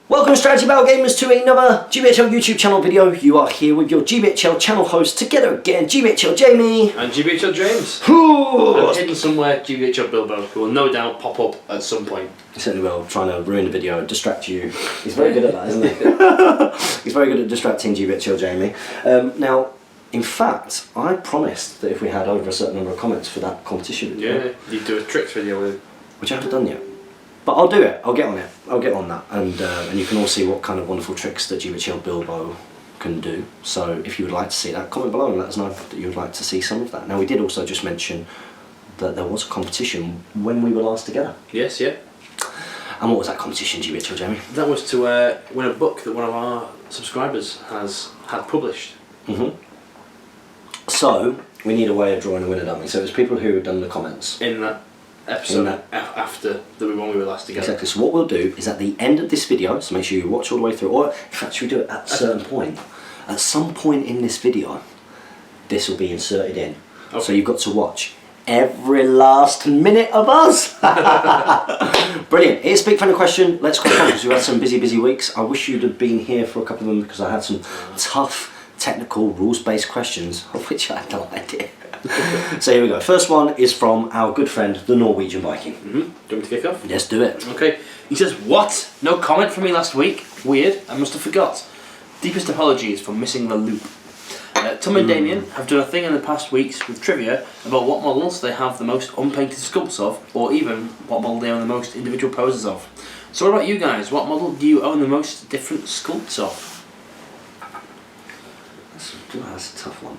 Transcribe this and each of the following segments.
Welcome Strategy Battle Gamers to another GBHL YouTube channel video. You are here with your GBHL channel host together again, GBHL Jamie. And GBHL James. And hidden somewhere, GBHL Bilbo, who will no doubt pop up at some point. He certainly will, trying to ruin the video and distract you. He's very good at that, isn't he? He's very good at distracting GBHL Jamie. Now, in fact, I promised that if we had over a certain number of comments for that competition video. Yeah, you'd do a tricks video with it. Which I haven't done yet. But I'll do it. I'll get on it. I'll get on that, and you can all see what kind of wonderful tricks that GBHL Bilbo can do. So if you would like to see that, comment below and let us know that you would like to see some of that. Now we did also just mention that there was a competition when we were last together. Yes, yeah. And what was that competition, GBHL Jamie? That was to win a book that one of our subscribers had published. So we need a way of drawing a winner, don't we? So it was people who had done the comments In that episode after the one we were last together. Exactly. So what we'll do is at the end of this video, so make sure you watch all the way through, or in fact should we do it at a certain point? At some point in this video, this will be inserted in. Okay. So you've got to watch every last minute of us. Brilliant. Here's Speak Friendly question. Let's crack on because we've had some busy weeks. I wish you'd have been here for a couple of them because I had some tough technical rules-based questions of which I had no idea. So here we go. First one is from our good friend, the Norwegian Viking. Do you want me to kick off? Let's do it. Okay. He says, "What? No comment from me last week? Weird. I must have forgot. Deepest apologies for missing the loop. Tom and Damien have done a thing in the past weeks with trivia about what models they have the most unpainted sculpts of, or even what model they own the most individual poses of. So what about you guys? What model do you own the most different sculpts of?" That's a tough one.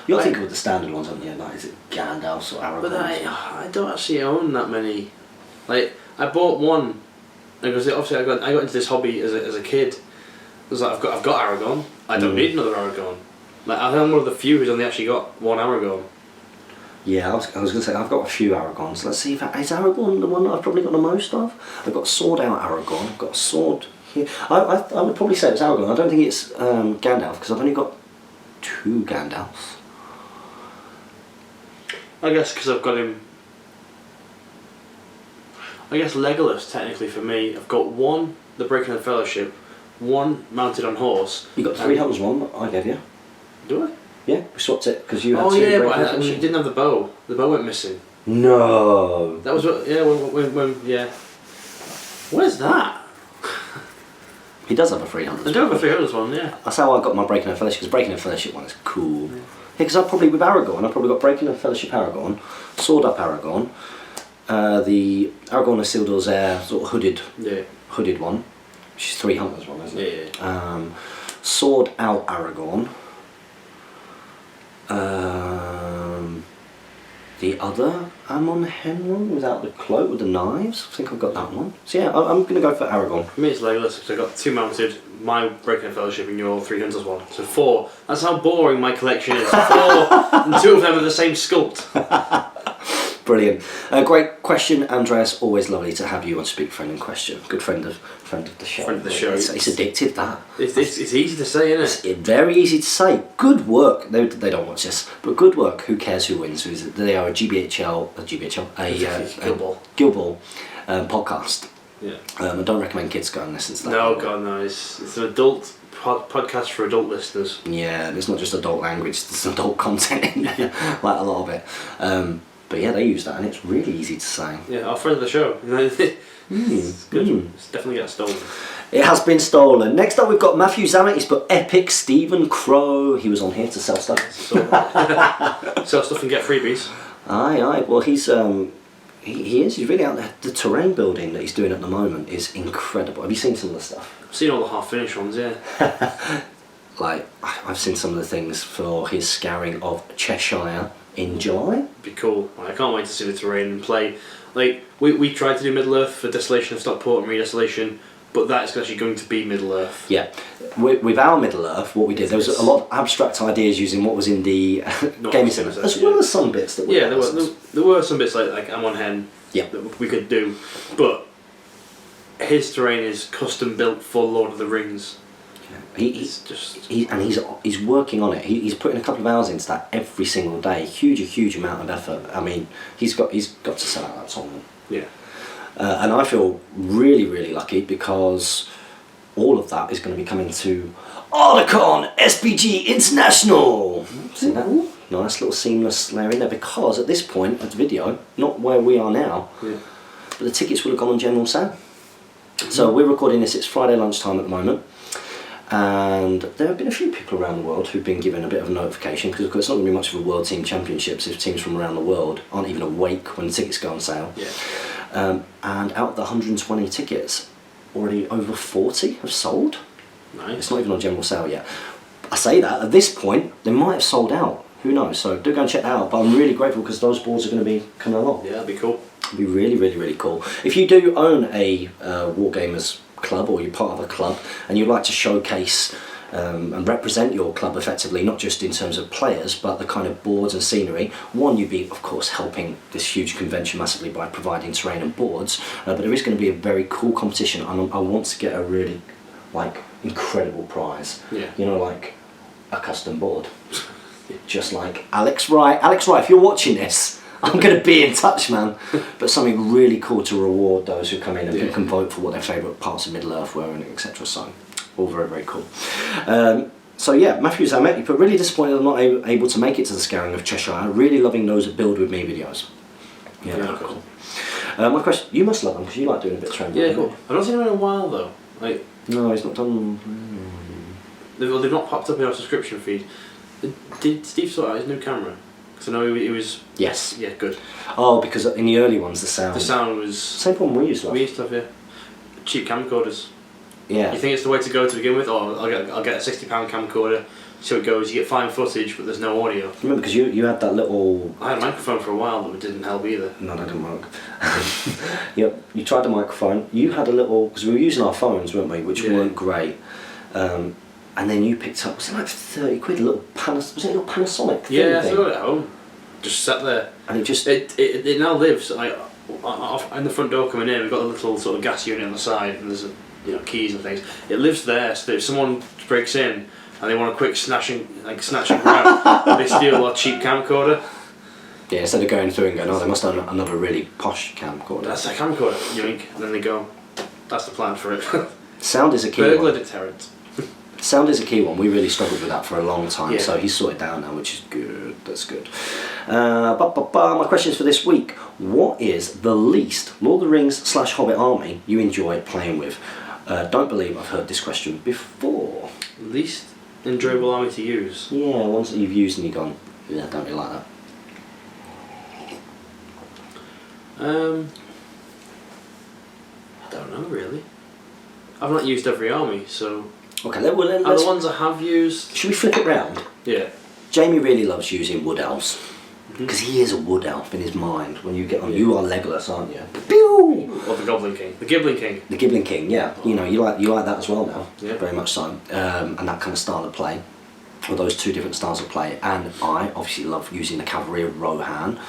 You're thinking with the standard ones, aren't you? Like, is it Gandalf's or Aragorn? But I don't actually own that many. Like, I bought one because obviously I got into this hobby as a kid. It was like I've got Aragorn. I don't need another Aragorn. Like, I'm one of the few who's only actually got one Aragorn. Yeah, I was going to say I've got a few Aragorns. Let's see if is Aragorn the one that I've probably got the most of. I've got a sword out Aragorn. I've got a sword here. I would probably say it's Aragorn. I don't think it's Gandalf because I've only got 2 Gandalfs. I guess because I've got him. I guess Legolas, technically for me, I've got one, the Breaking of the Fellowship, one mounted on horse. You got 3 helms one that I gave you. Do I? Yeah, we swapped it because you had 2. Oh yeah, but you didn't have the bow. The bow went missing. No. That was what. Yeah, when yeah. What is that? He does have a 300. I do have a 300 one, yeah. That's how I got my Breaking of Fellowship, because Breaking of Fellowship one is cool. Yeah, because I've probably with Aragorn, I've probably got Breaking of Fellowship Aragorn, Sword Up Aragorn, the Aragorn Isildur's Heir sort of hooded one, which is 300's one, isn't it? Yeah. Sword Out Aragorn. The other Amon Hen one without the cloak with the knives. I think I've got that one. So yeah, I'm going to go for Aragorn. For me it's Legolas because I got 2 mounted, my Breaking of Fellowship and your 300s one. So 4. That's how boring my collection is. 4 and 2 of them are the same sculpt. Brilliant. Great question, Andreas. Always lovely to have you on Speak Friendly Question. Good friend of the show. Friend of the show. It's addictive, that. It's easy to say, isn't it? It's very easy to say. Good work. They don't watch this, but good work. Who cares who wins? They are a GBHL, Guild Ball podcast. Yeah. I don't recommend kids go and listen to that. No, God, no. It's an adult podcast for adult listeners. Yeah, and it's not just adult language. There's adult content in there, like a lot of it. But yeah, they use that, and it's really easy to say. Yeah, our friend of the show. It's good. It's definitely got stolen. It has been stolen. Next up, we've got Matthew Zammit. He's put Epic Stephen Crow. He was on here to sell stuff. Sell stuff and get freebies. Aye. Well, he's He's really out there. The terrain building that he's doing at the moment is incredible. Have you seen some of the stuff? I've seen all the half-finished ones, yeah. Like, I've seen some of the things for his scouring of Cheshire in July. Be cool. I can't wait to see the terrain and play. Like, we tried to do Middle-earth for Desolation of Stockport and Redesolation, but that's actually going to be Middle-earth. Yeah. With our Middle-earth, what we did, there was a lot of abstract ideas using what was in the gaming centre, as well as some bits that were... Yeah, there were some bits like Amon Hen that we could do, but his terrain is custom built for Lord of the Rings. He's working on it. He's putting a couple of hours into that every single day. Huge amount of effort. I mean, he's got to sell out that tournament. Yeah. And I feel really lucky because of that is going to be coming to Archon SBG International. See that? Nice little seamless layer in there, because at this point of the video, not where we are now, but the tickets will have gone on general sale. So we're recording this, it's Friday lunchtime at the moment, and there have been a few people around the world who've been given a bit of a notification, because of course it's not going to be much of a World Team Championships if teams from around the world aren't even awake when the tickets go on sale. And out of the 120 tickets, already over 40 have sold. Nice. It's not even on general sale yet. I say that, at this point, they might have sold out. Who knows? So do go and check that out. But I'm really grateful because those boards are going to be coming along. Yeah, that'd be cool. It'd be really, really, really cool. If you do own a Wargamers club, or you're part of a club, and you'd like to showcase and represent your club effectively, not just in terms of players, but the kind of boards and scenery. One, you'd be, of course, helping this huge convention massively by providing terrain and boards, but there is going to be a very cool competition, and I want to get a really, like, incredible prize. Yeah. You know, like a custom board. Just like Alex Wright. Alex Wright, if you're watching this, I'm going to be in touch, man. But something really cool to reward those who come in and can vote for what their favourite parts of Middle-earth were, and etc. So, all very, very cool. So yeah, Matthew Zamet, but really disappointed I'm not able to make it to the Scouring of Cheshire. Really loving those Build With Me videos. Yeah, they're cool. My question, you must love them because you like doing a bit of training. Yeah, cool. I've not seen them in a while though. Like, no, he's not done. they've not popped up in our subscription feed. Did Steve sort out his new camera? Because I know he was... Yes. Yeah, good. Oh, because in the early ones the sound... The sound was... Same problem we used to have. We used to have, yeah. Cheap camcorders. Yeah. You think it's the way to go to begin with? Or I'll get a £60 camcorder, so it goes, you get fine footage but there's no audio. Remember, because you had that little... I had a microphone for a while but it didn't help either. No, that didn't work. Yep, you tried the microphone. You had a little... Because we were using our phones, weren't we? Which weren't great. And then you picked up, was it like 30 quid, a little was it a little Panasonic thing? Yeah, I got it at home. Just sat there. And it just... It now lives, like, in the front door coming in, we've got a little sort of gas unit on the side, and there's keys and things. It lives there, so if someone breaks in, and they want a quick snatch and grab, they steal our cheap camcorder. Yeah, instead of going through and going, oh, they must have another really posh camcorder. That's a camcorder, yoink, and then they go, that's the plan for it. Sound is a key Burglar one. deterrent. Sound is a key one. We really struggled with that for a long time, yeah. So he's sorted down now, which is good. That's good. My questions for this week. What is the least Lord of the Rings / Hobbit army you enjoy playing with? Don't believe I've heard this question before. Least enjoyable army to use? Yeah, ones that you've used and you've gone, yeah, I don't really like that. I don't know really. I've not used every army, so... Okay, well then the ones I have used... Should we flip it round? Yeah. Jamie really loves using wood elves. Because he is a wood elf in his mind. When you get on, you are Legolas, aren't you? Pew! Or the Goblin King. The Giblin King. The Giblin King, yeah. You know, you like that as well now. Yeah. Very much so. And that kind of style of play. Or those two different styles of play. And I obviously love using the Cavalry of Rohan.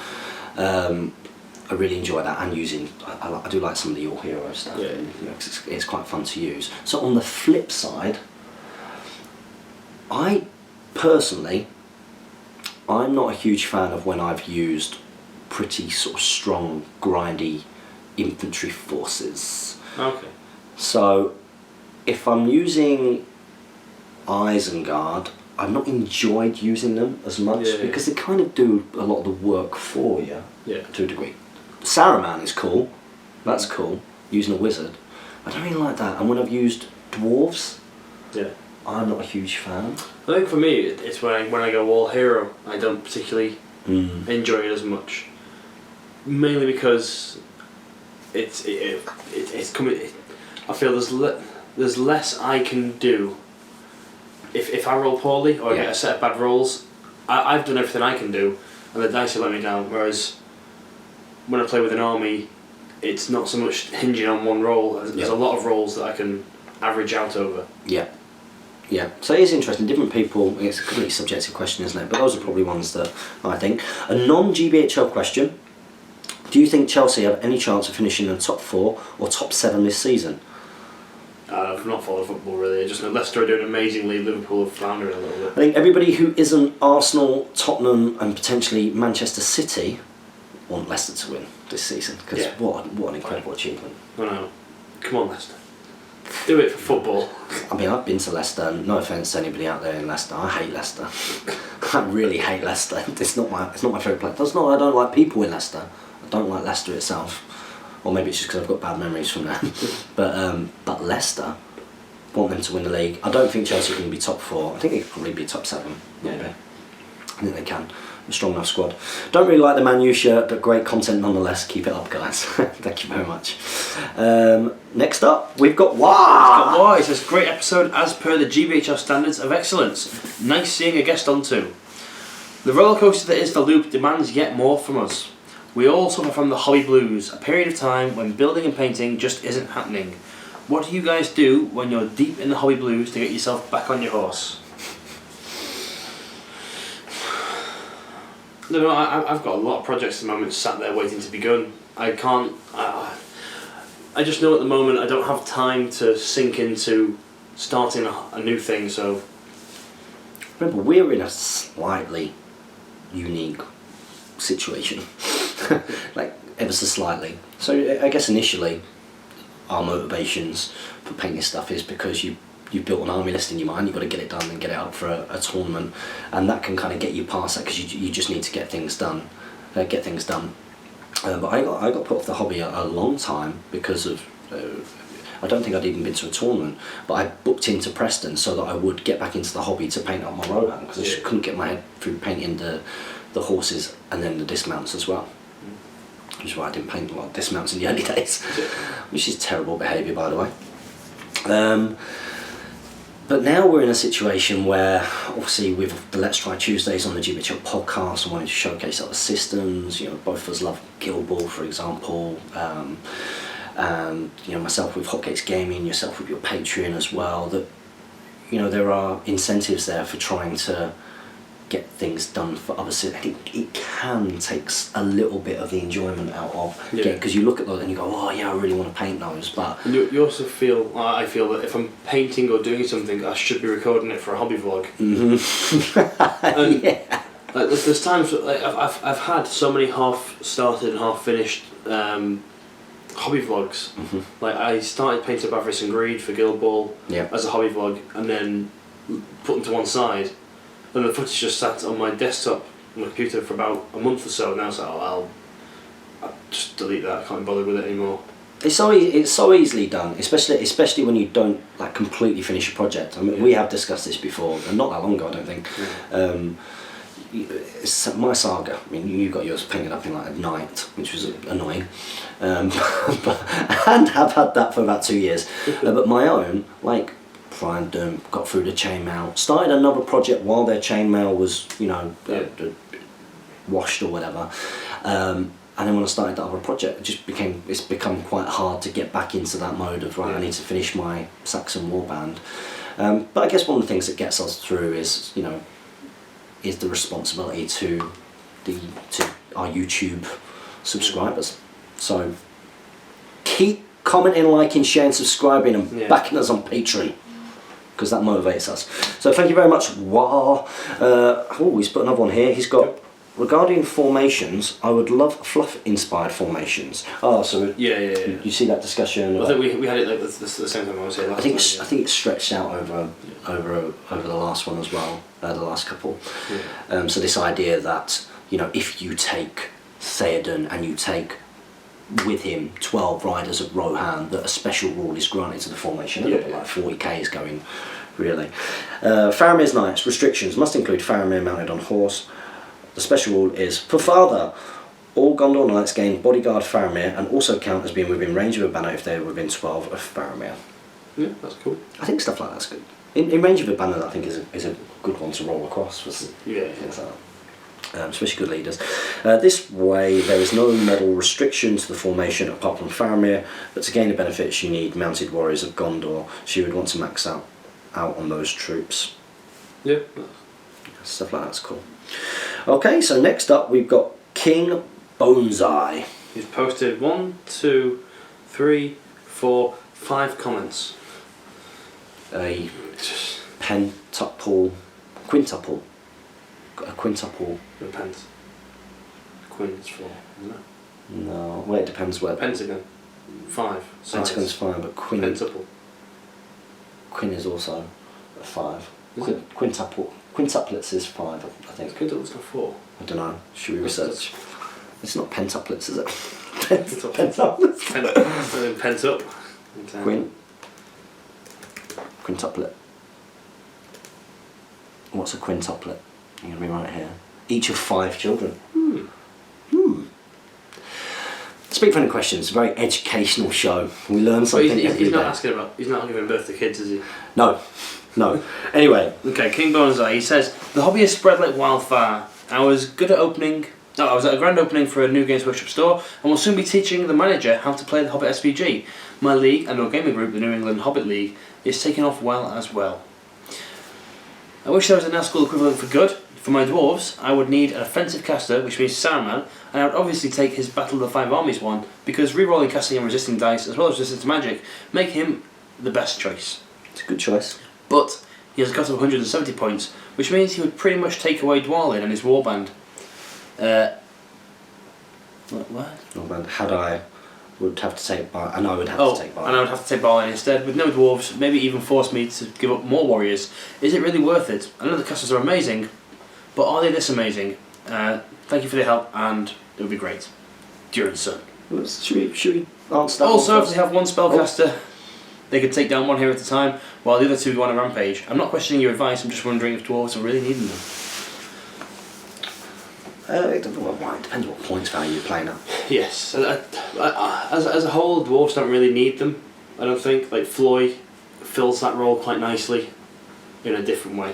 I really enjoy that, and using, I do like some of the Your Hero stuff. Yeah. And, you know, it's quite fun to use. So on the flip side, I personally, I'm not a huge fan of when I've used pretty sort of strong, grindy infantry forces. Okay. So if I'm using Isengard, I've not enjoyed using them as much because they kind of do a lot of the work for you to a degree. Saruman is cool, that's cool, using a wizard. I don't really like that, and when I've used Dwarves, I'm not a huge fan. I think for me, it's when I go all hero, I don't particularly enjoy it as much. Mainly because it's coming. I feel there's less I can do. If I roll poorly or I get a set of bad rolls, I've done everything I can do, and the dice will let me down. Whereas when I play with an army, it's not so much hinging on one roll. There's a lot of rolls that I can average out over. Yeah. So it is interesting. Different people. It's a completely subjective question, isn't it? But those are probably ones that I think. A non-GBHL question. Do you think Chelsea have any chance of finishing in the top 4 or top 7 this season? I've not followed football really. I just know Leicester are doing amazingly. Liverpool have floundered a little bit. I think everybody who isn't Arsenal, Tottenham, and potentially Manchester City want Leicester to win this season, because what an incredible achievement. I know. Come on, Leicester. Do it for football. I mean, I've been to Leicester, and no offence to anybody out there in Leicester, I hate Leicester. I really hate Leicester. It's not my favourite place. That's not I don't like people in Leicester. I don't like Leicester itself. Or maybe it's just because I've got bad memories from there. But Leicester, want them to win the league. I don't think Chelsea can be top 4. I think they could probably be top 7. Maybe. I think they can. A strong enough squad. Don't really like the Man U shirt, but great content nonetheless. Keep it up, guys. Thank you very much. Next up, we've got Wah! It says, great episode as per the GBHL standards of excellence. Nice seeing a guest on too. The rollercoaster that is the loop demands yet more from us. We all suffer from the hobby blues, a period of time when building and painting just isn't happening. What do you guys do when you're deep in the hobby blues to get yourself back on your horse? No, I've got a lot of projects at the moment sat there waiting to be begun. I just know at the moment I don't have time to sink into starting a new thing, so... Remember, we're in a slightly unique situation. Like, ever so slightly. So I guess initially our motivations for painting stuff is because you've built an army list in your mind, you've got to get it done and get it up for a tournament, and that can kind of get you past that because you just need to get things done. But I got put off the hobby a long time because of I don't think I'd even been to a tournament, but I booked into Preston so that I would get back into the hobby to paint up my Rohan, because I just couldn't get my head through painting the horses and then the dismounts as well. Which is why I didn't paint a lot of dismounts in the early days, which is terrible behaviour, by the way. But now we're in a situation where, obviously, with the Let's Try Tuesdays on the GBHL podcast, I wanted to showcase other systems. You know, both of us love Guild Ball, for example, and you know, myself with Hotcakes Gaming, yourself with your Patreon as well. That, you know, there are incentives there for trying to get things done for other systems. I think it can take a little bit of the enjoyment out of because you look at those and you go, oh yeah, I really want to paint those, but and you also feel, I feel that if I'm painting or doing something, I should be recording it for a hobby vlog. And yeah, like, there's times like I've had so many half-started and half-finished hobby vlogs. Like, I started painting up Avarice and Greed for Guild Ball as a hobby vlog, and then put them to one side. And the footage just sat on my desktop on my computer for about a month or so. Now, so I'll just delete that. I can't be bothered with it anymore. It's so easily done, especially when you don't like completely finish a project. I mean, we have discussed this before, and not that long ago, I don't think. It's my saga. I mean, you got yours painted up in like a night, which was annoying, and have had that for about 2 years. But my own, like, primed them, got through the chainmail, started another project while their chainmail was, you know, washed or whatever. And then when I started that other project, it's become quite hard to get back into that mode of, right, I need to finish my Saxon warband. But I guess one of the things that gets us through is, you know, is the responsibility to our YouTube subscribers. So keep commenting, liking, sharing, subscribing, and backing us on Patreon, because that motivates us. So thank you very much. Wow. He's put another one here. He's got, regarding formations, I would love fluff-inspired formations. Oh, so you see that discussion? I think we had it like the same time I was here. I think it's stretched out over the last one as well, the last couple. So this idea that, you know, if you take Theoden and you take with him 12 riders of Rohan, that a special rule is granted to the formation. A little bit like 40k is going, really. Faramir's Knights, restrictions must include Faramir mounted on horse. The special rule is, for father, all Gondor Knights gain bodyguard Faramir and also count as being within range of a banner if they are within 12 of Faramir. Yeah, that's cool. I think stuff like that's good. In range of a banner, I think is a good one to roll across for things like that. Especially good leaders. This way, there is no model restriction to the formation apart from Faramir, but to gain the benefits you need mounted warriors of Gondor, so you would want to max out on those troops. Yeah. Stuff like that's cool. Okay, so next up we've got King Boneseye. He's posted 1, 2, 3, 4, 5 comments. A quintuple. Pence. Quin's 4, isn't it? No, well, it depends where. Pentagon. 5. Pentagon's 5, but quintuple. Queen is also a 5. Is it? Quintuplets is 5, I think. Quintuplets got 4. I don't know. Should we research? It's not pentuplets, is it? Pentuplets. Pent up. Quintuplet. What's a quintuplet? You're going to be right here. Each of 5 children. Speak for any questions. A very educational show. We learn something every he's not day. asking about. He's not giving birth to kids, is he? No. Anyway. Okay, King Bonzai. He says the hobby has spread like wildfire. I was at a grand opening for a new Games Workshop store, and will soon be teaching the manager how to play the Hobbit SBG. My league and our gaming group, the New England Hobbit League, is taking off well as well. I wish there was a now school equivalent for good. For my dwarves, I would need an offensive caster, which means Saruman, and I would obviously take his Battle of the Five Armies one, because re-rolling, casting and resisting dice, as well as resistance to magic, make him the best choice. It's a good choice. But he has a cost of 170 points, which means he would pretty much take away Dwalin and his warband. What? Warband. I would have to take Balin. And I would have to take Balin. And I would have to take Balin instead. With no dwarves, maybe even force me to give up more warriors. Is it really worth it? I know the casters are amazing, but are they this amazing? Thank you for the help, and it would be great. Durin Sun. Should we answer that? Also, if they have one spellcaster, they could take down one hero at a time, while the other 2 go on a rampage. I'm not questioning your advice, I'm just wondering if dwarves are really needing them. It depends what points value you're playing at. Yes, as a whole, dwarves don't really need them. I don't think. Like Floy fills that role quite nicely, in a different way.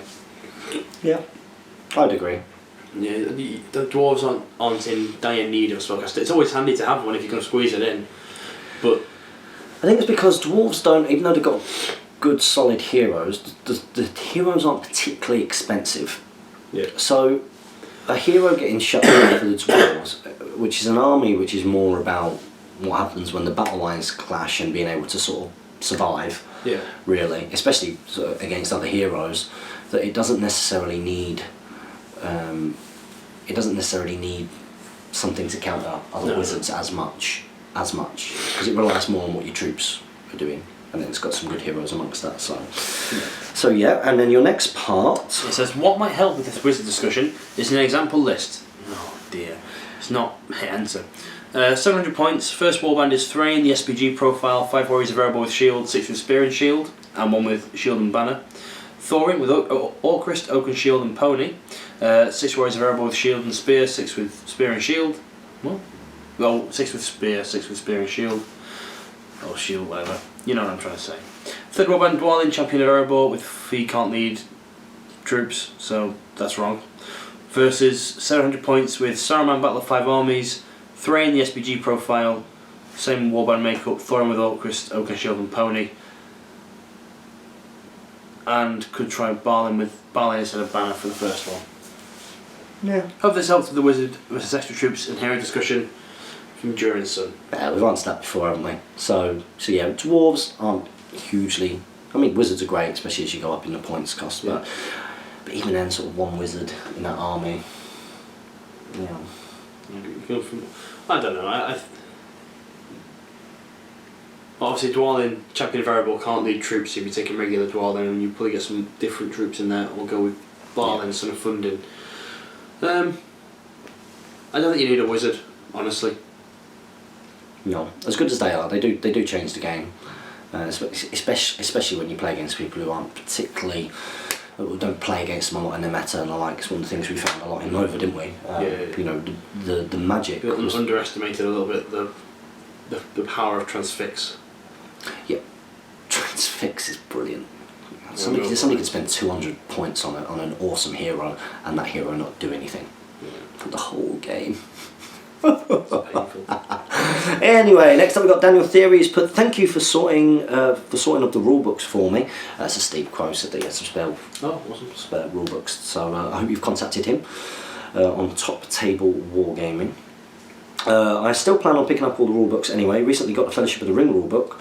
Yeah, I'd agree. Yeah, the dwarves aren't in dire need of a spellcaster. It's always handy to have one if you can squeeze it in, but I think it's because dwarves don't, even though they've got good solid heroes, the heroes aren't particularly expensive. yeah. So a hero getting shut down for the dwarves, which is an army which is more about what happens when the battle lines clash and being able to sort of survive. Yeah. Really, especially sort of against other heroes, that it doesn't necessarily need. It doesn't necessarily need something to counter other wizards as much, because it relies more on what your troops are doing, and then it's got some good heroes amongst that. So yeah, and then your next part. It says what might help with this wizard discussion is an example list. Oh dear, it's not hit enter. 700 points. First warband is Thrain, the SBG profile, 5 warriors of Erebor with shield, 6 with spear and shield, and 1 with shield and banner. Thorin with Orcrist, Oak and Shield and Pony. 6 warriors of Erebor with shield and spear, 6 with spear and shield. What? Well, 6 with spear and shield. Or shield, whatever. You know what I'm trying to say. Third warband Dwalin, champion of Erebor, with he can't lead troops, so that's wrong. Versus 700 points with Saruman, Battle of 5 Armies, Thrain, the SBG profile, same warband makeup, Thorin with Orcrist, Oak and Shield and Pony. And could try Balin instead of Banner for the first one. Yeah. Hope this helps with the wizard versus extra troops and hero discussion from Durin Sun. Yeah, we've answered that before, haven't we? So yeah, dwarves aren't hugely. I mean, wizards are great, especially as you go up in the points cost. Yeah. But even then, sort of one wizard in that army. Yeah. I don't know. Obviously, Dwalin, champion of Erebor, can't lead troops. So you'd be taking regular Dwalin, and you probably get some different troops in there. We'll go with Balin, Son of Fundin. I don't think you need a wizard, honestly. No, as good as they are, they do change the game, especially when you play against people who aren't particularly, who don't play against them a lot in their meta and the like. It's one of the things we found a lot in Nova, didn't we? You know, the magic. We underestimated a little bit the power of transfix. Yeah, transfix is brilliant. Somebody can spend 200 points on an awesome hero and that hero not do anything for the whole game. Anyway, next up we've got Daniel Theory. He's put, thank you for sorting up the rule books for me. That's a Steve quote, said that he had some spare rule books. So I hope you've contacted him on Top Table Wargaming. I still plan on picking up all the rule books anyway. Recently got the Fellowship of the Ring rule book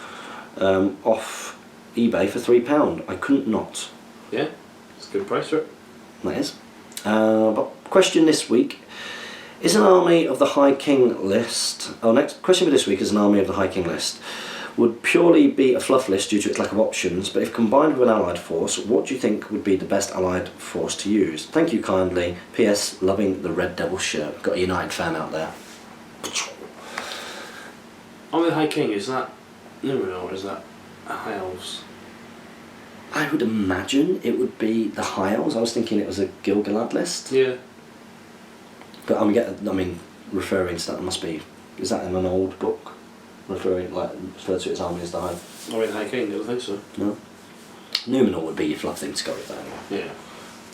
off eBay for £3. I couldn't not. Yeah, it's a good price for it. That is. But question this week is an army of the High King list. Next question for this week is an army of the High King list. would purely be a fluff list due to its lack of options, but if combined with an allied force, what do you think would be the best allied force to use? Thank you kindly. P.S. Loving the Red Devil shirt. Got a United fan out there. Army of the High King, is that Numenor or is that High Elves? I would imagine it would be the High Elves. I was thinking it was a Gil-galad list. Yeah. But referring to that, must be... Is that in an old book? Referred to its army as the High... Army of the High King, I don't think so. No? Numenor would be your fluff thing to go with that. Yeah.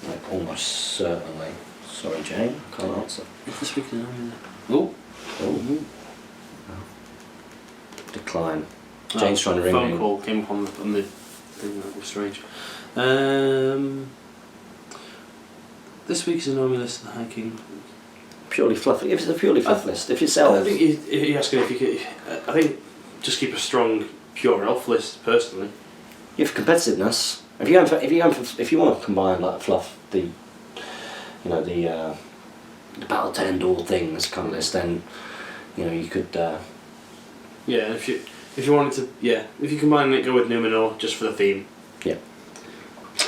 Like, almost certainly. Sorry, Jane, can't answer. This week in Army of Oh. Decline. Jane's trying to ring phone me. call came up on the thing, that was strange. This week's an Army list of the High King. Purely fluff. If it's a purely fluff list, if yourself. I think you're asking if you could. I think just keep a strong pure elf list personally. Yeah, for competitiveness. If you want to combine like fluff, the battle to end all things kind of list, then you could. Yeah, if you wanted to, if you combine it, go with Numenor just for the theme. Yeah.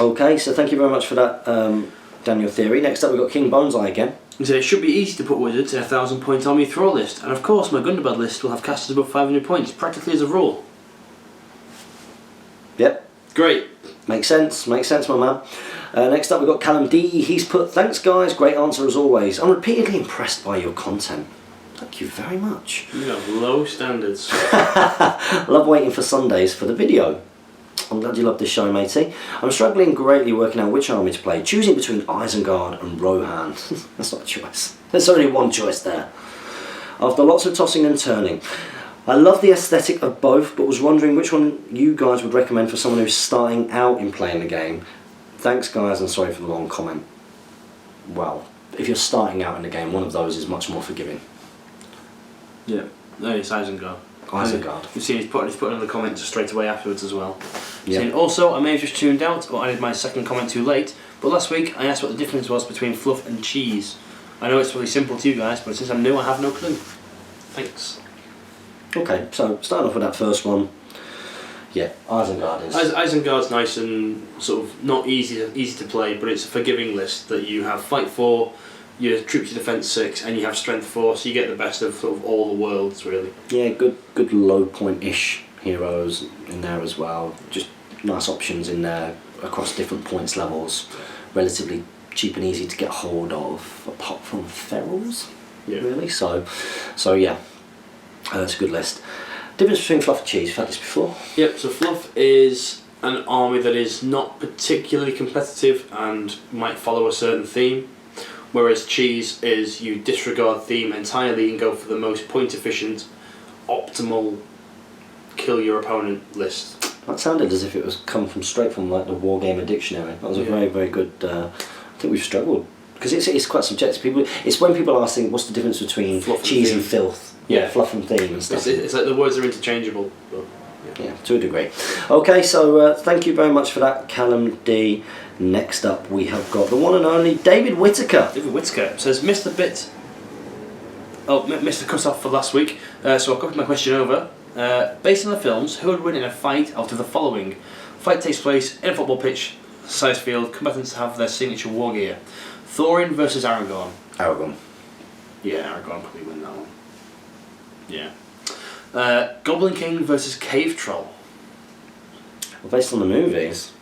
Okay, so thank you very much for that, Daniel Theory. Next up, we've got King Boneseye again. So it should be easy to put wizards in a 1,000-point army throw list, and of course my Gundabad list will have casters above 500 points, practically as a rule. Yep. Great. Makes sense, my man. Next up, we've got Callum D. He's put, thanks guys, great answer as always. I'm repeatedly impressed by your content. Thank you very much. You have low standards. Love waiting for Sundays for the video. I'm glad you love this show, matey. I'm struggling greatly working out which army to play, choosing between Isengard and Rohan. That's not a choice. There's only one choice there. After lots of tossing and turning. I love the aesthetic of both, but was wondering which one you guys would recommend for someone who's starting out in playing the game. Thanks guys, and sorry for the long comment. Well, if you're starting out in the game, one of those is much more forgiving. Yeah, no, it's Isengard. Isengard. You've seen he's put in the comments straight away afterwards as well. Yeah. Saying, also, I may have just tuned out or added my second comment too late, but last week I asked what the difference was between fluff and cheese. I know it's really simple to you guys, but since I'm new I have no clue. Thanks. Okay, so starting off with that first one. Yeah, Isengard is... Isengard's nice and sort of not easy to play, but it's a forgiving list that you have fight 4, your troops to defence 6, and you have strength 4, so you get the best of sort of all the worlds really. Yeah, good low point-ish heroes in there as well. Just nice options in there across different points levels. Relatively cheap and easy to get hold of, apart from ferals. Yeah. Really. So yeah, that's a good list. Difference between fluff and cheese. You've had this before. Yep. So fluff is an army that is not particularly competitive and might follow a certain theme. Whereas cheese is you disregard theme entirely and go for the most point efficient, optimal, kill your opponent list. That sounded as if it was come from straight from like the Wargamer dictionary. That was a very, very good. I think we've struggled because it's quite subjective. It's when people ask, what's the difference between fluff cheese and and filth? Yeah, fluff and theme and stuff. It's like the words are interchangeable. But, yeah, to a degree. Okay, so thank you very much for that, Callum D. Next up, we have got the one and only David Whittaker. David Whittaker says, missed the bit. Oh, missed the cut off for last week. So I'll copy my question over. Based on the films, who would win in a fight out of the following? Fight takes place in a football pitch, size field. Combatants have their signature war gear. Thorin versus Aragorn. Aragorn. Yeah, Aragorn probably win that one. Yeah. Goblin King versus Cave Troll. Well, based on the movies.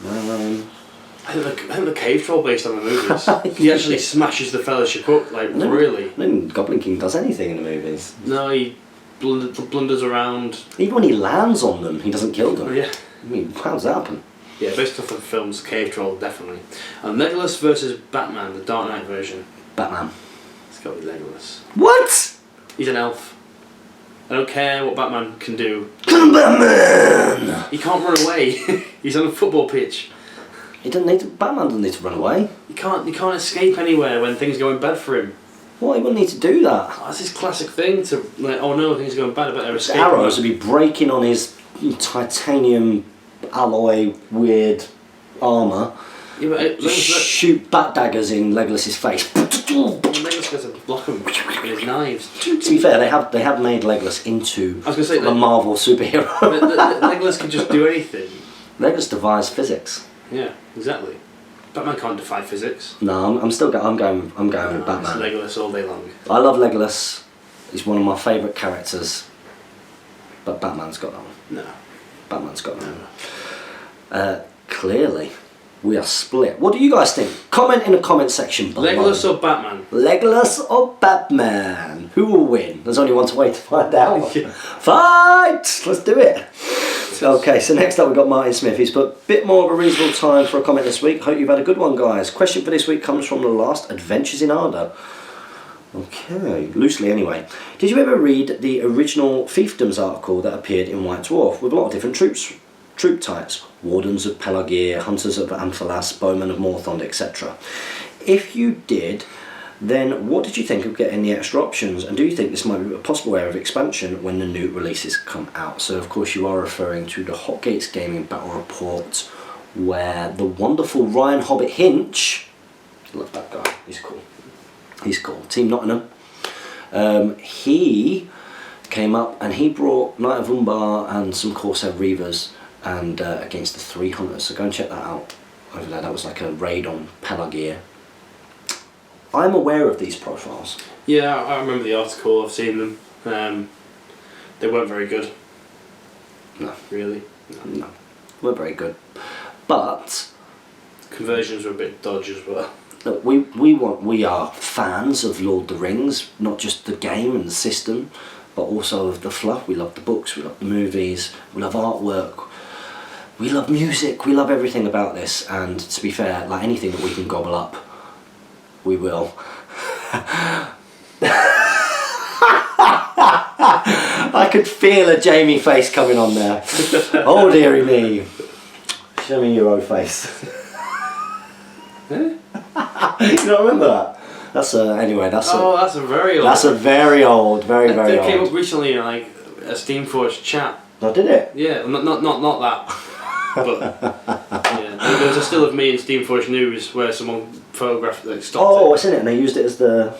I think the Cave Troll based on the movies. He actually smashes the Fellowship up, like really. I think Goblin King does anything in the movies. No, he blunders around. Even when he lands on them, he doesn't kill them. Oh, yeah. I mean, how does that happen? Yeah, based off the films, Cave Troll, definitely. And Legolas versus Batman, the Dark Knight version. Batman. Let's go with Legolas. What? He's an elf. I don't care what Batman can do. Batman! He can't run away. He's on a football pitch. Batman doesn't need to run away. He can't escape anywhere when things are going bad for him. Well, he wouldn't need to do that. Oh, that's his classic thing to, like, oh no, things are going bad, I better escape. Arrows would be breaking on his titanium alloy weird armour. Yeah, but shoot bat daggers in Legolas's face. Legolas gets to block him with his knives. To be fair, they have made Legolas into I was gonna say a Marvel superhero. Legolas can just do anything. Legolas defies physics. Yeah, exactly. Batman can't defy physics. No, I'm going with Batman. It's Legolas all day long. I love Legolas. He's one of my favourite characters. But Batman's got that one. No. Batman's got that one. Clearly, we are split. What do you guys think? Comment in the comment section below. Legolas or Batman? Legolas or Batman? Who will win? There's only one way to find out. Yeah. Fight! Let's do it. Okay, so next up we've got Martin Smith. He's put a bit more of a reasonable time for a comment this week. Hope you've had a good one, guys. Question for this week comes from The Last Adventures in Arda. Okay, loosely anyway. Did you ever read the original fiefdoms article that appeared in White Dwarf with a lot of different troop types? Wardens of Pelagir, Hunters of Amphalas, Bowmen of Morthond, etc. If you did, then what did you think of getting the extra options, and do you think this might be a possible area of expansion when the new releases come out? So of course you are referring to the Hotgates Gaming Battle Report, where the wonderful Ryan Hobbit Hinch, love that guy, he's cool. He's cool. Team Nottingham. He came up and he brought Knight of Umbar and some Corsair Reavers and against the 3 Hunters. So go and check that out over there. That was like a raid on Pelagir. I'm aware of these profiles. Yeah, I remember the article. I've seen them. They weren't very good. No. Really? No. Weren't very good. But conversions were a bit dodgy as well. Look, we are fans of Lord of the Rings, not just the game and the system, but also of the fluff. We love the books, we love the movies, we love artwork, we love music, we love everything about this. And to be fair, like anything that we can gobble up, we will. I could feel a Jamie face coming on there. Oh dearie me. Show me your old face. You don't remember that? That's anyway. That's a very old. That's a very old, very old. It came up recently in like a Steamforged chat. Oh, did it? Yeah, not that. But yeah, there was a still of me in Steamforged News where someone photographed like stopped it. Oh, it's in it, and they used it as the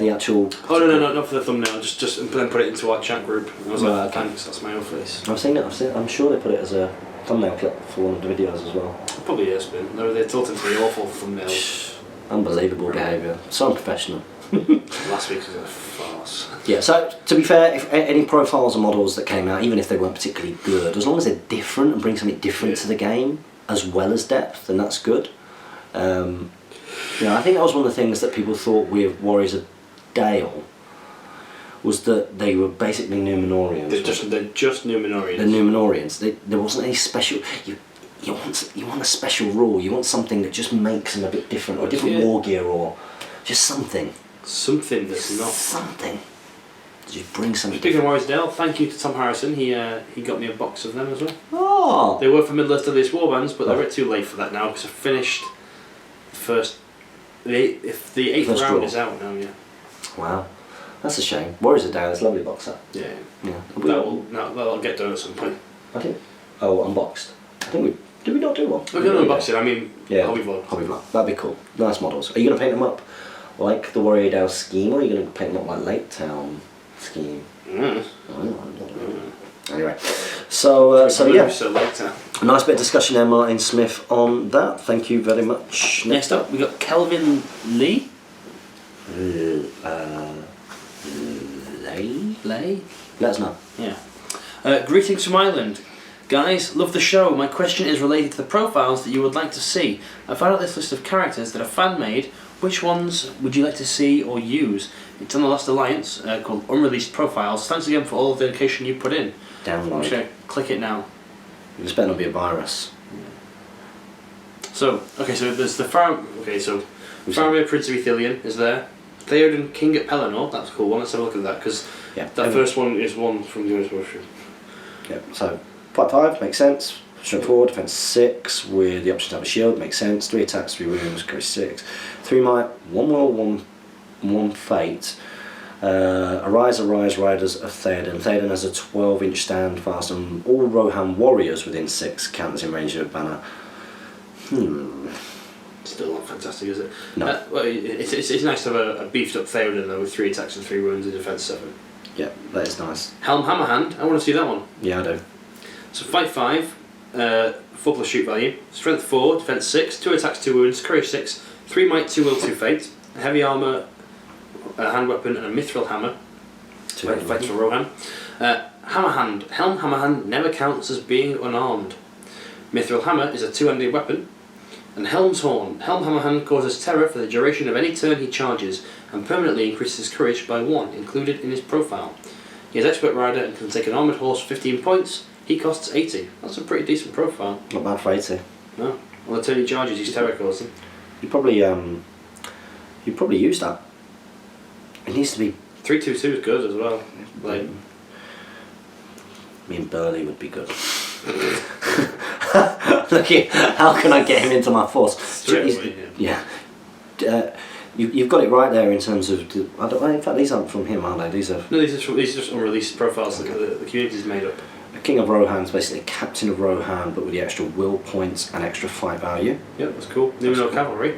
actual. Oh no, not for the thumbnail. Just and then put it into our chat group. And I was like, Right, okay. thanks, that's my old face. I've seen it. I'm sure they put it as a thumbnail clip for one of the videos as well. It probably has been. They taught it to be awful thumbnails. Unbelievable behaviour. So unprofessional. Last week was a farce. Yeah, so to be fair, if any profiles or models that came out, even if they weren't particularly good, as long as they're different and bring something different to the game, as well as depth, then that's good. I think that was one of the things that people thought with Warriors of Dale, was that they were basically Numenorians. They're just Numenorians. They're Numenorians. There wasn't any special... You want a special rule, you want something that just makes them a bit different, or different war gear, or just something. Something that's not. Something. Just bring something. Speaking of Warriors Dale, thank you to Tom Harrison. He got me a box of them as well. Oh. They were for Middle-earth Earliest Warbands, but they're a bit too late for that now because I finished the first. The eighth First round draw. is out now. Yeah. Wow, that's a shame. Warriors of Dale is a lovely box set. Yeah. Yeah. That'll get done at some point. I think. Oh, unboxed. I think we. Did we not do one? We're going to unbox it. I mean, yeah. Hobby Vlog. Hobby Vlog. That'd be cool. Nice models. Are you going to paint them up like the Warrior Dale scheme, or are you going to paint them up like Lake Town scheme? Anyway, so yeah, a nice bit of discussion there, Martin Smith, on that. Thank you very much. Next up, we got Kelvin Lee. Lay? Let us know. Yeah. Greetings from Ireland. Guys, love the show. My question is related to the profiles that you would like to see. I found out this list of characters that are fan-made. Which ones would you like to see or use? It's on the Last Alliance called Unreleased Profiles. Thanks again for all of the dedication you put in. Download. I'm just going to click it now. This better not be a virus. So there's the Faramir, Prince of Ithilien is there. Theoden, King at Pelennor. That's a cool one. Let's have a look at that because that first one is one from the Orange Mushroom. Yeah. So 5/5 makes sense. Straightforward, defense 6 with the option to have a shield, makes sense. 3 attacks, 3 wounds, goes 6. 3 might, 1 will, 1 fate. Arise, Riders of Theoden. Theoden has a 12-inch stand fast, and all Rohan warriors within 6 count as in range of a banner. Still not fantastic, is it? No. Well, it's nice to have a beefed up Theoden though with 3 attacks and 3 wounds and defense 7. Yeah, that is nice. Helm Hammerhand, I want to see that one. Yeah, I do. So fight 5, 4+ shoot value, strength 4, defense 6, 2 attacks, 2 wounds, courage 6, 3 might, 2 will, 2 fate, a heavy armour, a hand weapon, and a mithril hammer. Fights for Rohan. Hammerhand. Helm Hammerhand never counts as being unarmed. Mithril hammer is a 2-handed weapon. And Helm's Horn. Helm Hammerhand causes terror for the duration of any turn he charges and permanently increases his courage by 1, included in his profile. He is expert rider and can take an armoured horse for 15 points. He costs 80. That's a pretty decent profile. Not bad for 80. No. On the turn he charges, he's terror causing. You probably use that. It needs to be. 3/2/2 is good as well. Like, me and Burley would be good. Look here, how can I get him into my force? Straight away, yeah. You've got it right there in terms of. I don't know. In fact, these aren't from him, are they? These are. No, these are just unreleased profiles that the community's made up. A King of Rohan's basically a captain of Rohan, but with the extra will points and extra fight value. Yeah, that's cool. No cavalry.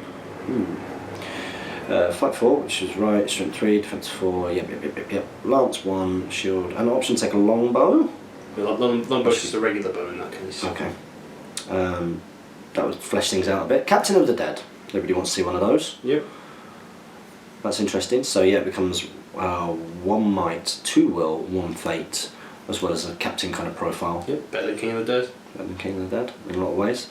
Fight 4, which is right. Strength 3, defense 4. Yep. Lance 1, shield, and option take a longbow. Longbow's just a regular bow in that case. Okay. That would flesh things out a bit. Captain of the Dead. Everybody wants to see one of those. Yep. That's interesting. So yeah, it becomes 1 might, 2 will, 1 fate, as well as a captain kind of profile. Yep. Better than King of the Dead. Better than King of the Dead in a lot of ways.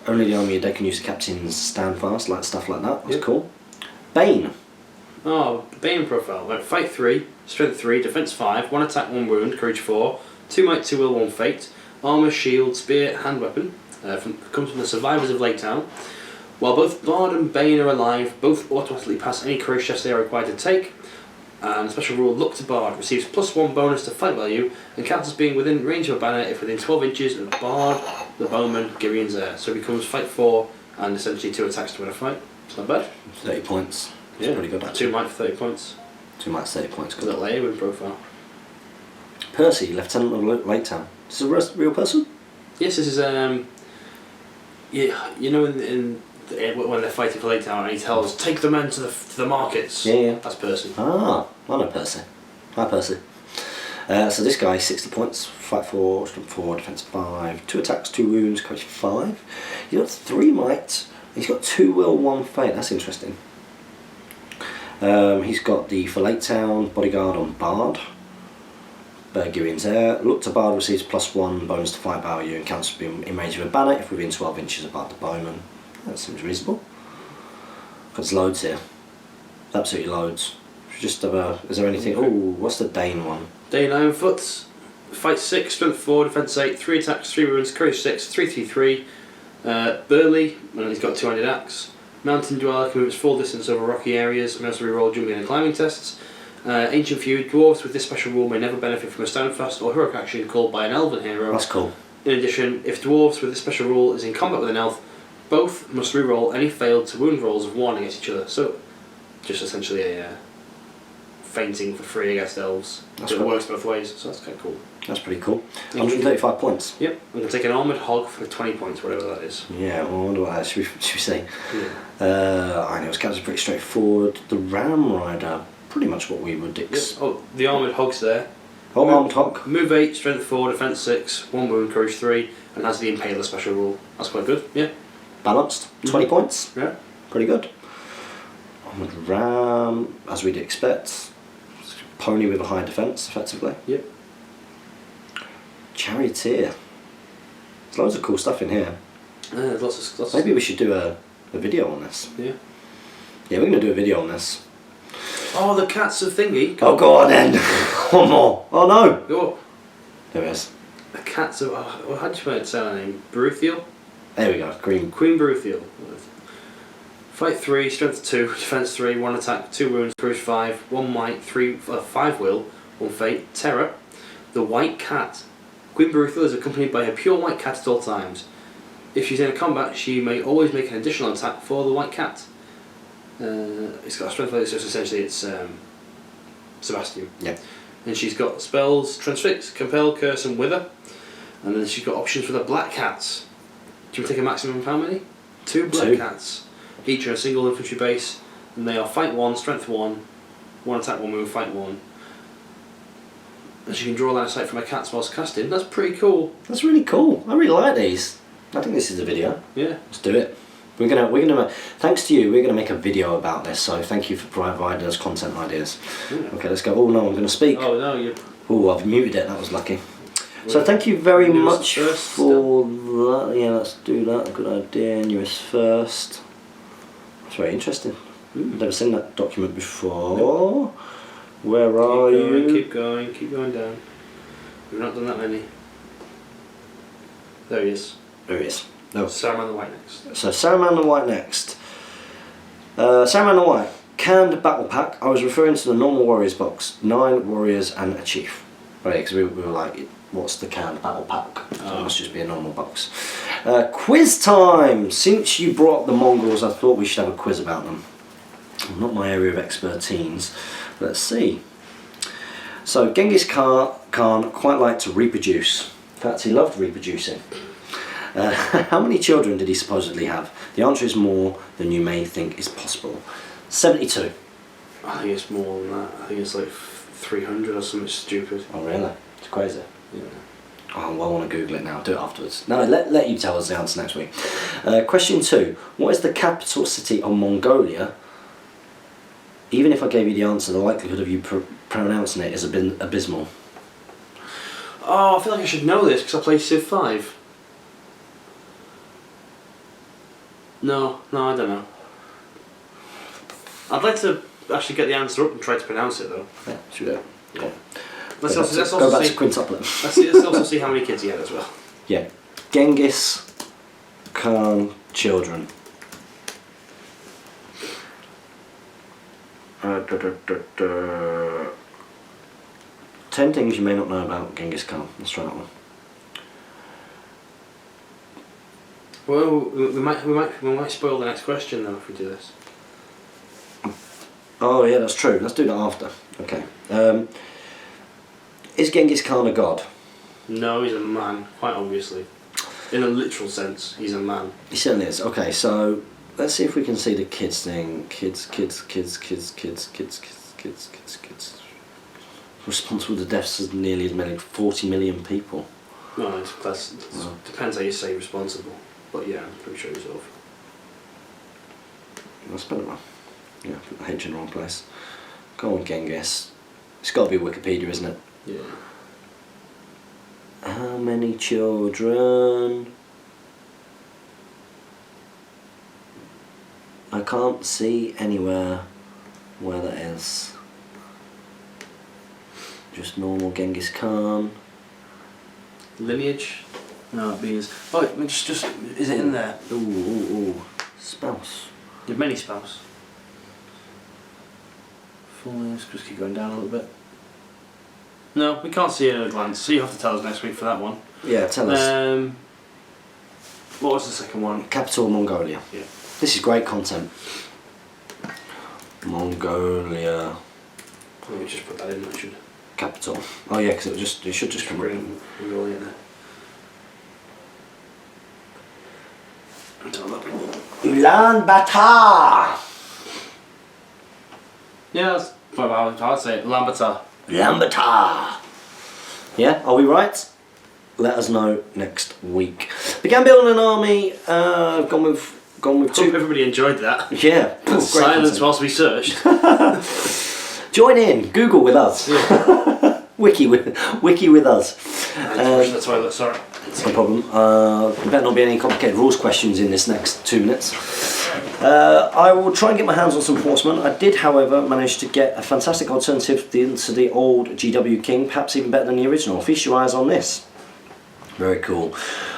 Only the army of dead can use captain's stand fast, like stuff like that. That's cool. Bane. Oh, Bane profile. Right, fight 3, strength 3, defense 5, 1 attack, 1 wound, courage 4, 2 might, 2 will, 1 fate, armour, shield, spear, hand weapon. Comes from the survivors of Lake Town. While both Bard and Bane are alive, both automatically pass any courage tests they are required to take. And special rule, Look to Bard receives +1 bonus to fight value and counts as being within range of a banner if within 12 inches of Bard, the Bowman, Girian's heir. So it becomes fight 4 and essentially 2 attacks to win a fight. It's not bad. 30 points. It's Yeah, pretty good. 2 might for 30 points. 2 might, 30 points. Good little Airwin profile. Percy, Lieutenant of Lake Town. Is this a real person? Yes, this is you know when they're fighting for Lake Town and he tells take the men to the markets. Yeah. That's Percy. Ah, I know Percy. Hi Percy. So this guy, 60 points, fight 4, strength 4, defense 5, 2 attacks, 2 wounds, courage 5. He's got 3 might. He's got 2 will, 1 fate. That's interesting. He's got the for Lake Town bodyguard on Bard. Girian's heir. Look to Bard receives +1 bonus to fight value and counts as being in range of a banner if within 12 inches of Bard the Bowman. That seems reasonable. There's loads here. Absolutely loads. Just have a. Is there anything? Oh, what's the Dane one? Dane Ironfoot. Fight 6, strength 4, defense 8, 3 attacks, 3 wounds, courage 6, 3/3/3. Burly, and he's got 2-handed axe. Mountain Dweller can move its full distance over rocky areas and also reroll jumping and climbing tests. Ancient Feud, Dwarves with this special rule may never benefit from a standfast or heroic action called by an elven hero. That's cool. In addition, if Dwarves with this special rule is in combat with an elf, both must reroll any failed to wound rolls of 1 against each other. So, just essentially a fainting for free against elves. That's It cool. works both ways, so that's kind of cool. That's pretty cool. 135 points. Yep, I'm going to take an armoured hog for 20 points, whatever that is. Yeah, well, I wonder what that should we say. Yeah. I know his character's pretty straightforward. The Ram Rider, pretty much what we would expect. Oh, the armoured hog's there. Oh, armed hog. Move 8, strength 4, defense 6, 1 wound, courage 3, and has the Impaler special rule. That's quite good, yeah. Balanced. 20 points. Yeah. Pretty good. Armoured Ram, as we'd expect. Pony with a high defence, effectively. Yep. Charioteer. There's loads of cool stuff in here. There's lots Maybe we should do a video on this. Yeah. Yeah, we're going to do a video on this. Oh, the cats of thingy. Oh, go on then. One more. Oh no. Go on. There it is. The cats of... Oh, how do you say her name? Bruthiel? There we go. Green. Queen Bruthiel. Fight 3, strength 2, defense 3, 1 attack, 2 wounds, courage 5, 1 might, 5 will, 1 fate, terror. The White Cat. Queen Bruthiel is accompanied by a pure white cat at all times. If she's in a combat, she may always make an additional attack for the White Cat. It's got a strength value, so essentially it's Sebastian. Yep. And she's got spells, Transfix, Compel, Curse and Wither. And then she's got options for the Black Cats. Do you want to take a maximum of how many? 2 Black Cats. Each are a single infantry base, and they are fight 1, strength 1, 1 attack, 1 move, fight 1. And you can draw line of sight from a cat whilst casting. That's pretty cool. That's really cool. I really like these. I think this is a video. Yeah. Let's do it. We're gonna thanks to you, we're gonna make a video about this, so thank you for providing us content ideas. Yeah. Okay, let's go. Oh no, I'm gonna speak. Oh no, you. Oh, I've muted it, that was lucky. So thank you very much for that. Yeah, let's do that. Good idea. News first. That's very interesting. Never seen that document before. Nope. Where are you? Keep going down. We've not done that many. There he is. There he is. No. Saruman the White next. So Saruman the White next. Saruman the White. Canned battle pack. I was referring to the normal warriors box. 9 warriors and a chief. Right, because we were like, what's the canned battle pack? So it must just be a normal box. Quiz time! Since you brought up the Mongols, I thought we should have a quiz about them. Not my area of expertise. Let's see. So Genghis Khan quite liked to reproduce. In fact, he loved reproducing. How many children did he supposedly have? The answer is more than you may think is possible. 72. I think it's more than that. I think it's like 300 or something stupid. Oh really? It's crazy. Yeah. Oh, well, I want to Google it now. I'll do it afterwards. No, let you tell us the answer next week. Question 2. What is the capital city of Mongolia? Even if I gave you the answer, the likelihood of you pronouncing it is abysmal. Oh, I feel like I should know this because I play Civ 5. No, I don't know. I'd like to actually get the answer up and try to pronounce it though. Yeah, should we do it? Yeah. Let's go back to quintuplet. Let's also see how many kids he had as well. Yeah. Genghis Khan children. 10 things you may not know about Genghis Khan. Let's try that one. Well, we might spoil the next question though if we do this. Oh yeah, that's true. Let's do that after. Okay. Is Genghis Khan a god? No, he's a man, quite obviously. In a literal sense, he's a man. He certainly is. Okay, so let's see if we can see the kids thing. Kids. Responsible to deaths of nearly as many 40 million people. No, it depends how you say responsible. But yeah, I'm pretty sure he's over. I spelled it wrong. Yeah, put the H in the wrong place. Go on, Genghis. It's got to be Wikipedia, isn't it? Yeah. How many children? I can't see anywhere where that is. Just normal Genghis Khan. Lineage? No, it means. Oh, just is it in there? Ooh. Spouse. You have many spouse. Full names, just keep going down a little bit. No, we can't see it at a glance, so you have to tell us next week for that one. Yeah, tell us. What was the second one? Capital Mongolia. Yeah. This is great content. Mongolia. Let me just put that in, I should. Capital. Oh yeah, because it should just come up. Mongolia there. Ulaanbaatar. Yeah, that's I'd say it. Ulaanbaatar. Ulaanbaatar. Yeah, are we right? Let us know next week. Began building an army. Gone with two. Hope everybody enjoyed that. Yeah. Silence whilst we searched. Join in. Google with us. Yeah. Wiki with us. That's why. Sorry. No problem. There better not be any complicated rules questions in this next 2 minutes. I will try and get my hands on some horsemen. I did, however, manage to get a fantastic alternative to the old GW King, perhaps even better than the original. Feast your eyes on this. Very cool.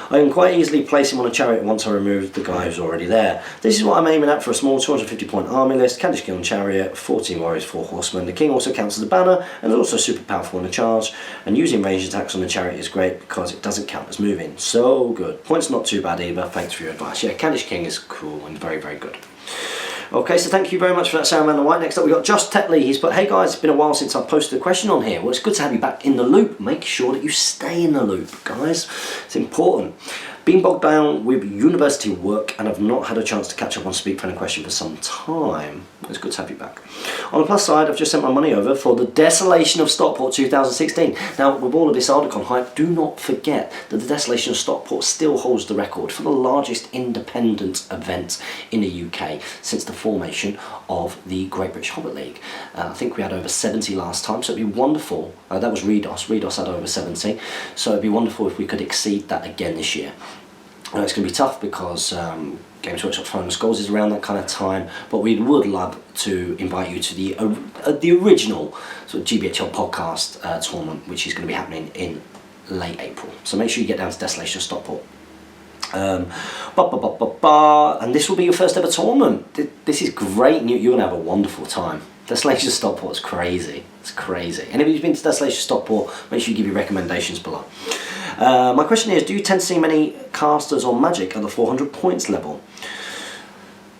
I can quite easily place him on a chariot once I remove the guy who's already there. This is what I'm aiming at for a small 250 point army list. Kadish King on chariot, 14 warriors, 4 horsemen. The king also counts as a banner and is also super powerful in a charge. And using ranged attacks on the chariot is great because it doesn't count as moving. So good. Points not too bad either. Thanks for your advice. Yeah, Kadish King is cool and very, very good. Okay, so thank you very much for that, Saruman the White. Next up, we've got Josh Tetley. He's put, hey guys, it's been a while since I've posted a question on here. Well, it's good to have you back in the loop. Make sure that you stay in the loop, guys. It's important. Been bogged down with university work and have not had a chance to catch up on Speak Friendly Question for some time. It's good to have you back. On the plus side, I've just sent my money over for the Desolation of Stockport 2016. Now, with all of this Ardacon hype, do not forget that the Desolation of Stockport still holds the record for the largest independent event in the UK since the formation of the Great British Hobbit League. I think we had over 70 last time, so it'd be wonderful. That was Redos. Redos had over 70, so it'd be wonderful if we could exceed that again this year. It's going to be tough because Games Workshop Famous Goals is around that kind of time, but we would love to invite you to the original sort of GBHL podcast tournament, which is going to be happening in late April. So make sure you get down to Desolation of Stockport. And this will be your first ever tournament. This is great. You're going to have a wonderful time. Desolation of Stockport is crazy. It's crazy. Anybody's been to Desolation of Stockport, make sure you give your recommendations below. My question is, do you tend to see many casters on Magic at the 400 points level?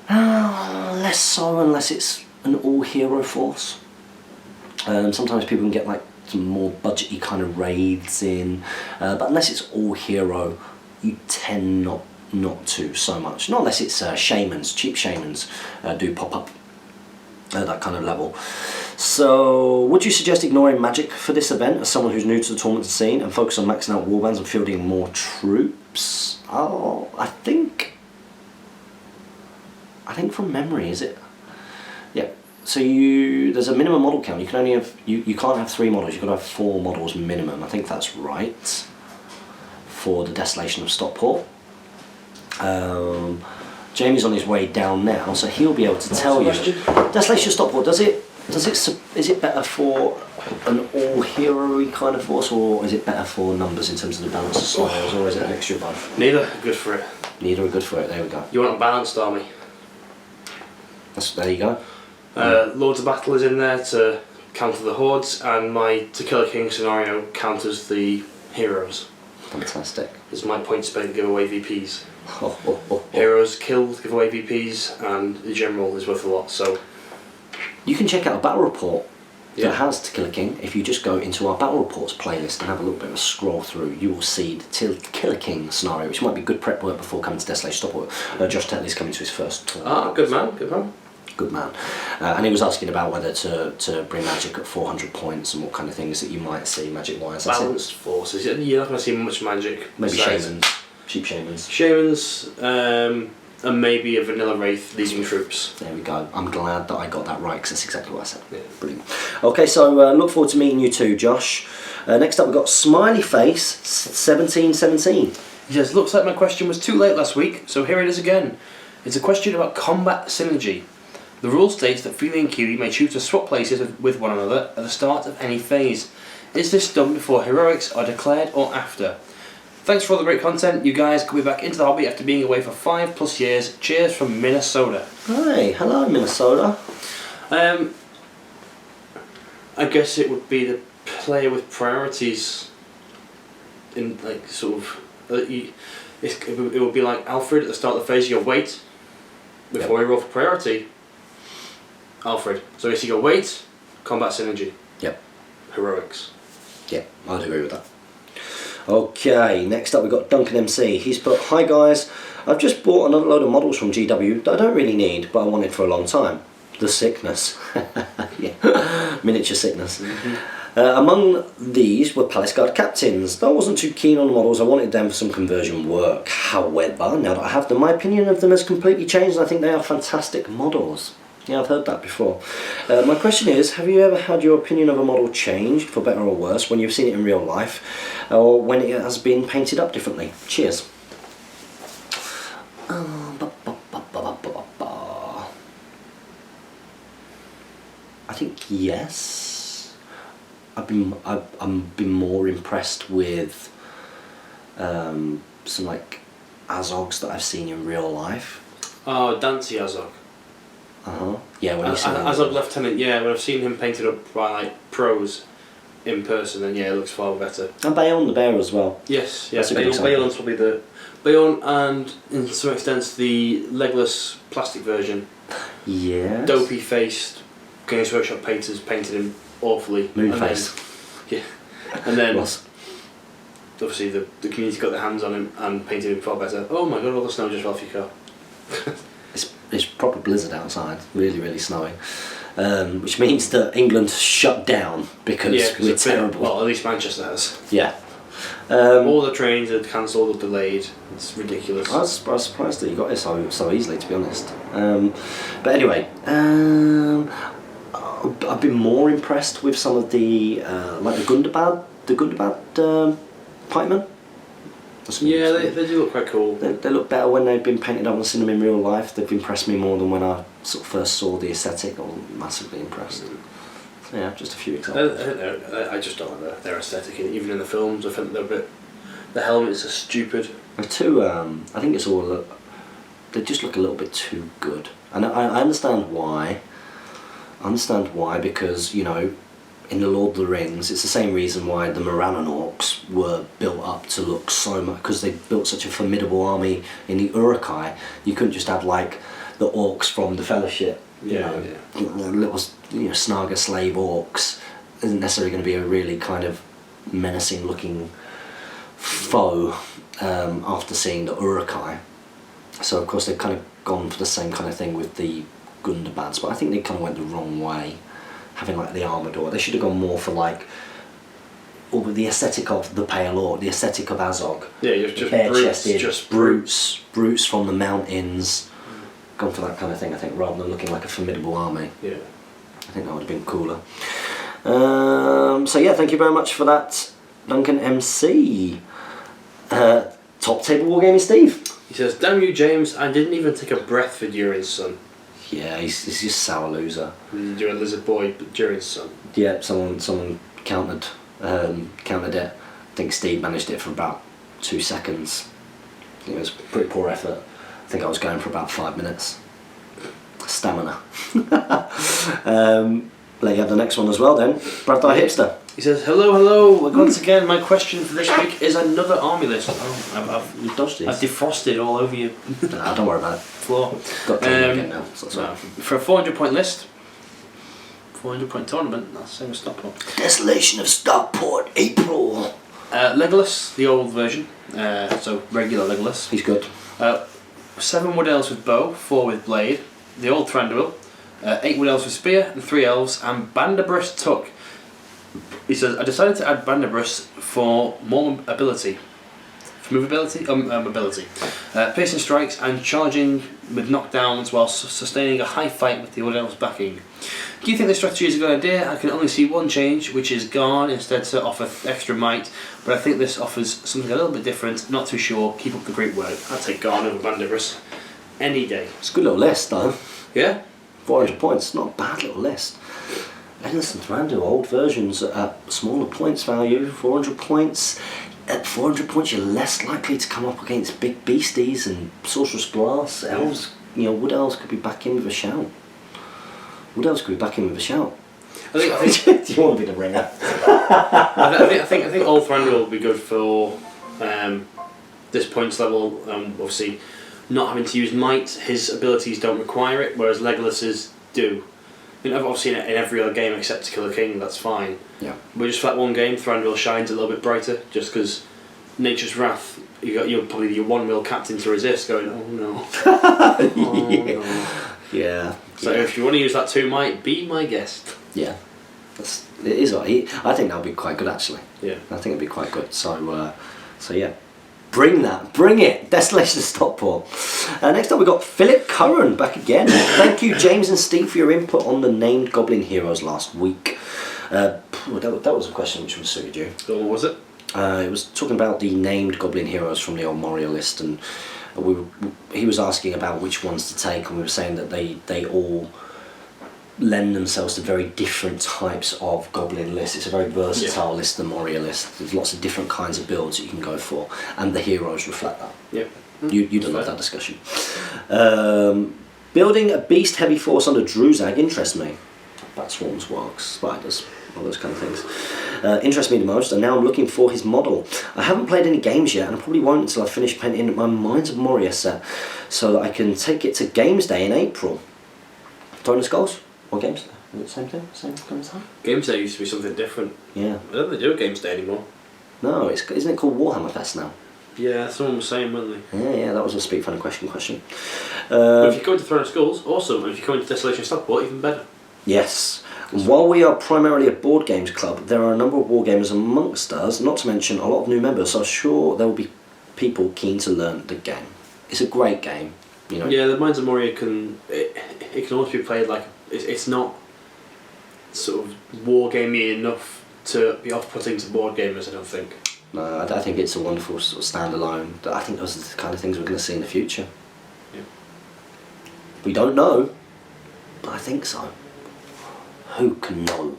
Less so unless it's an all-hero force. Sometimes people can get like some more budgety kind of raids in, but unless it's all-hero, you tend not to so much. Not unless it's shamans. Cheap shamans do pop up at that kind of level. So, would you suggest ignoring Magic for this event as someone who's new to the tournament scene and focus on maxing out warbands and fielding more troops? Oh, I think from memory, is it? Yeah. So there's a minimum model count. You can only have you can't have 3 models. You've got to have 4 models minimum. I think that's right for the Desolation of Stockport. Jamie's on his way down now, so he'll be able to tell you. Desolation of Stockport, is it better for an all-hero-y kind of force, or is it better for numbers in terms of the balance of styles, or is it a mixture of both? Neither are good for it. Neither are good for it, there we go. You want a balanced army. There you go. Lords of Battle is in there to counter the hordes, and my To Kill a King scenario counters the heroes. Fantastic. This is my point spent to give away VPs. Heroes killed, give away VPs, and the general is worth a lot. So you can check out a battle report that has To Kill a King. If you just go into our battle reports playlist and have a little bit of a scroll through, you will see the To Kill a King scenario, which might be good prep work before coming to Desolation Stockport. Josh Tetley's coming to his first tournament. Good man. Good man. And he was asking about whether to bring Magic at 400 points and what kind of things that you might see Magic-wise. Balanced forces. You're not going to see much Magic. Maybe shamans. Cheap shamans. Shamans, and maybe a vanilla wraith leading troops. There we go. I'm glad that I got that right because that's exactly what I said. Yeah. Brilliant. Okay, so look forward to meeting you too, Josh. Next up we've got Smiley Face 1717. He says, looks like my question was too late last week, so here it is again. It's a question about combat synergy. The rule states that Feely and Keely may choose to swap places with one another at the start of any phase. Is this done before heroics are declared or after? Thanks for all the great content. You guys could be back into the hobby after being away for 5+ years. Cheers from Minnesota. Hi, hello Minnesota. I guess it would be the player with priorities in like sort of it would be like Alfred at the start of the phase. You go wait before you roll for priority. Alfred. So if you go wait, combat synergy. Yep. Heroics. Yeah, I'd agree with that. Okay, next up we've got Duncan MC. He's put, hi guys, I've just bought another load of models from GW that I don't really need, but I wanted for a long time. The sickness. Yeah. Miniature sickness. Mm-hmm. Among these were Palace Guard captains. Though I wasn't too keen on the models, I wanted them for some conversion work. However, now that I have them, my opinion of them has completely changed, and I think they are fantastic models. Yeah, I've heard that before. My question is, have you ever had your opinion of a model changed, for better or worse, when you've seen it in real life, or when it has been painted up differently? Cheers. I think yes. I've been more impressed with some like Azogs that I've seen in real life. Oh, Dancy Azog. Yeah, when he's Azog Lieutenant. Yeah, when I've seen him painted up by like pros in person, then yeah, it looks far better. And Bayonne the Bear as well. Yes, yeah. Bayonne's probably the Bayonne, and in some extent the legless plastic version. Yeah. Dopey faced Games Workshop painters painted him awfully. Moonface. Yeah, and then obviously the community got their hands on him and painted him far better. Oh my god, all the snow just fell off your car. It's proper blizzard outside, really, really snowy. Which means that England shut down because we're terrible. Well, at least Manchester has. Yeah. All the trains are cancelled or delayed. It's ridiculous. I was surprised that you got it so easily, to be honest. But anyway, I've been more impressed with some of the like the Gundabad pikemen. Yeah, they do look quite cool. They look better when they've been painted up and seen them in real life. They've impressed me more than when I sort of first saw the aesthetic. I was massively impressed. So yeah, just a few examples. I just don't like their aesthetic, even in the films. I think they're a bit. The helmets are stupid. They're too. I think it's all. They just look a little bit too good, and I understand why. I understand why, because you know, in the Lord of the Rings, it's the same reason why the Morannon orcs were built up to look so much, because they built such a formidable army in the Uruk-hai. You couldn't just have like the orcs from the Fellowship, little Snaga slave orcs. Isn't necessarily going to be a really kind of menacing looking foe after seeing the Uruk-hai. So of course they've kind of gone for the same kind of thing with the Gundabads, but I think they kind of went the wrong way. Having like the Armador, they should have gone more for like, or with the aesthetic of the Pale Orc, the aesthetic of Azog. Yeah, you're just brutes from the mountains. Gone for that kind of thing, I think, rather than looking like a formidable army. Yeah, I think that would have been cooler. So yeah, thank you very much for that, Duncan MC. Top table wargaming Steve. He says, "Damn you, James! I didn't even take a breath for Durin's son." Yeah, he's just a sour loser. You're a lizard boy, but Durin's son. Yeah, someone countered it. I think Steve managed it for about 2 seconds. It was pretty poor effort. I think I was going for about 5 minutes. Stamina. Let you have the next one as well then. Brad the Hipster. He says, hello, once again my question for this week is another army list. Oh, You've dodged it. I've defrosted all over your Nah, don't worry about it. floor. Got to again now. So that's right. For a 400 point list, 400 point tournament, that's the same as Stockport. Desolation of Stockport, April. Legolas, the old version, so regular Legolas. He's good. 7 wood elves with bow, 4 with blade, the old Thranduil, 8 wood elves with spear, and 3 elves, and Bandabrus Tuck. He says, I decided to add Bandabrus for more ability. For movability? Mobility. Piercing strikes and charging with knockdowns while sustaining a high fight with the old elves backing. Do you think this strategy is a good idea? I can only see one change, which is Garn instead to offer extra might, but I think this offers something a little bit different. Not too sure. Keep up the great work. I'd take Garn over Bandabrus any day. It's a good little list though. Yeah? 400 points, not a bad little list. Legolas and Thranduil, old versions at smaller points value, 400 points. At 400 points you're less likely to come up against big beasties and sorcerous blasts. Elves, wood elves could be back in with a shout. Wood elves could be back in with a shout. I think Do you want to be the ringer? I think old Thranduil will be good for this points level. Obviously, not having to use might, his abilities don't require it, whereas Legolas's do. I mean, obviously in every other game except to kill a king, that's fine. Yeah. But just for that one game, Thranduil shines a little bit brighter, just because Nature's Wrath. You're probably your one-wheel captain to resist, going, oh no, oh no. Yeah. So if you want to use that 2 might, be my guest. Yeah. It is. I think that would be quite good actually. Yeah. I think it'd be quite good. So yeah. Bring it! Desolation of Stockport. Next up we've got Philip Curran back again. Thank you James and Steve for your input on the named Goblin heroes last week. That was a question which suited you. So what was it? It was talking about the named Goblin heroes from the old Moria list, and he was asking about which ones to take, and we were saying that they all lend themselves to very different types of Goblin lists. It's a very versatile list, the Moria list. There's lots of different kinds of builds that you can go for, and the heroes reflect that. Yep. You'd love that discussion. Building a beast heavy force under Druzag interests me. Bat swarms, wargs, spiders, all those kind of things. Interests me the most, and now I'm looking for his model. I haven't played any games yet, and I probably won't until I finish painting my Minds of Moria set, so that I can take it to Games Day in April. Throwing skulls? Or Games Day? Is it the same thing? Same kind of time? Games Day used to be something different. Yeah. I don't think they do a Games Day anymore. No, isn't it called Warhammer Fest now? Yeah, someone was saying, weren't they? Yeah, that was a Speak Friendly question. But if you're going to Throne of Skulls, awesome. And if you're going to Desolation of Stockport, even better. Yes. While we are primarily a board games club, there are a number of wargamers amongst us, not to mention a lot of new members, so I'm sure there will be people keen to learn the game. It's a great game. You know. Yeah, the Minds of Moria can almost be played like it's not sort of wargamey enough to be off-putting to board gamers. I don't think. No, I think it's a wonderful sort of standalone. I think those are the kind of things we're going to see in the future. Yeah. We don't know, but I think so. Who can know?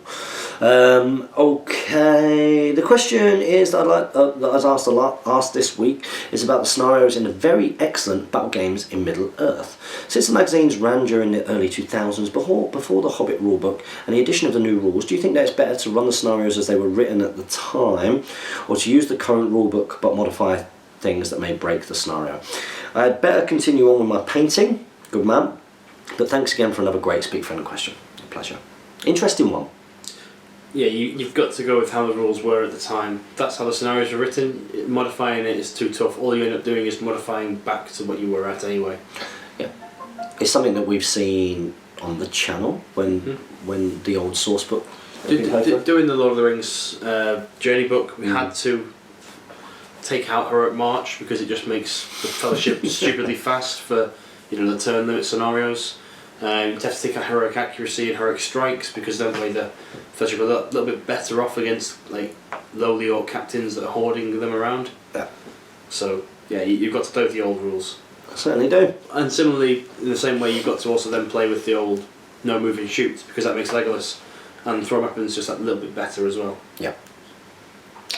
Okay, the question is that I was asked this week is about the scenarios in the very excellent battle games in Middle Earth. Since the magazines ran during the early 2000s, before the Hobbit rulebook and the addition of the new rules, do you think that it's better to run the scenarios as they were written at the time, or to use the current rulebook but modify things that may break the scenario? I had better continue on with my painting. Good man. But thanks again for another great Speak Friendly question. A pleasure. Interesting one. Yeah, you've got to go with how the rules were at the time. That's how the scenarios were written. Modifying it is too tough. All you end up doing is modifying back to what you were at anyway. Yeah, it's something that we've seen on the channel when the old source book. Doing the Lord of the Rings journey book, we had to take out Heroic March because it just makes the Fellowship stupidly fast for the turn limit scenarios. You have to take out Heroic Accuracy and Heroic Strikes because then the Fellowship are a little bit better off against like lowly orc captains that are hoarding them around. Yeah. So yeah, you've got to play with the old rules. I certainly do. And similarly, in the same way, you've got to also then play with the old no move and shoot because that makes Legolas and throw weapons just that little bit better as well. Yeah.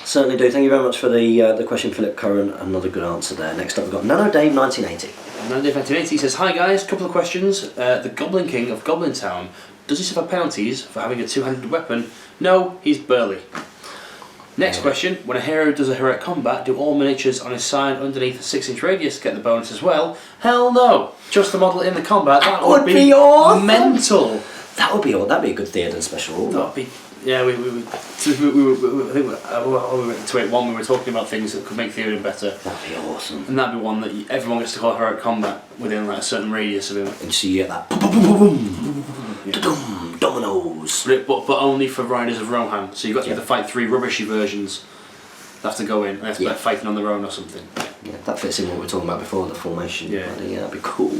Certainly do. Thank you very much for the question, Philip Curran. Another good answer there. Next up, we've got Nano Dave 1980. Nano Dave 1980 says, "Hi guys, couple of questions. The Goblin King of Goblin Town, does he suffer penalties for having a two-handed weapon? No, he's burly." Next question, when a hero does a heroic combat, do all miniatures on his side underneath a 6-inch radius get the bonus as well? Hell no! Just the model in the combat. That would be awesome. Mental. That would be odd. That'd be a good Theoden special rule. That would be. Yeah, I think I think we were at 281. We were talking about things that could make Theoden better. That'd be awesome. And that'd be one that everyone gets to call heroic combat within like a certain radius of him. And so you get that boom, boom, boom, boom, boom, dominoes. But only for Riders of Rohan. So you've got to either fight 3 rubbishy versions. They have to go in and they have to be like fighting on their own or something. Yeah, that fits in what we were talking about before, the formation. Yeah, that'd be cool.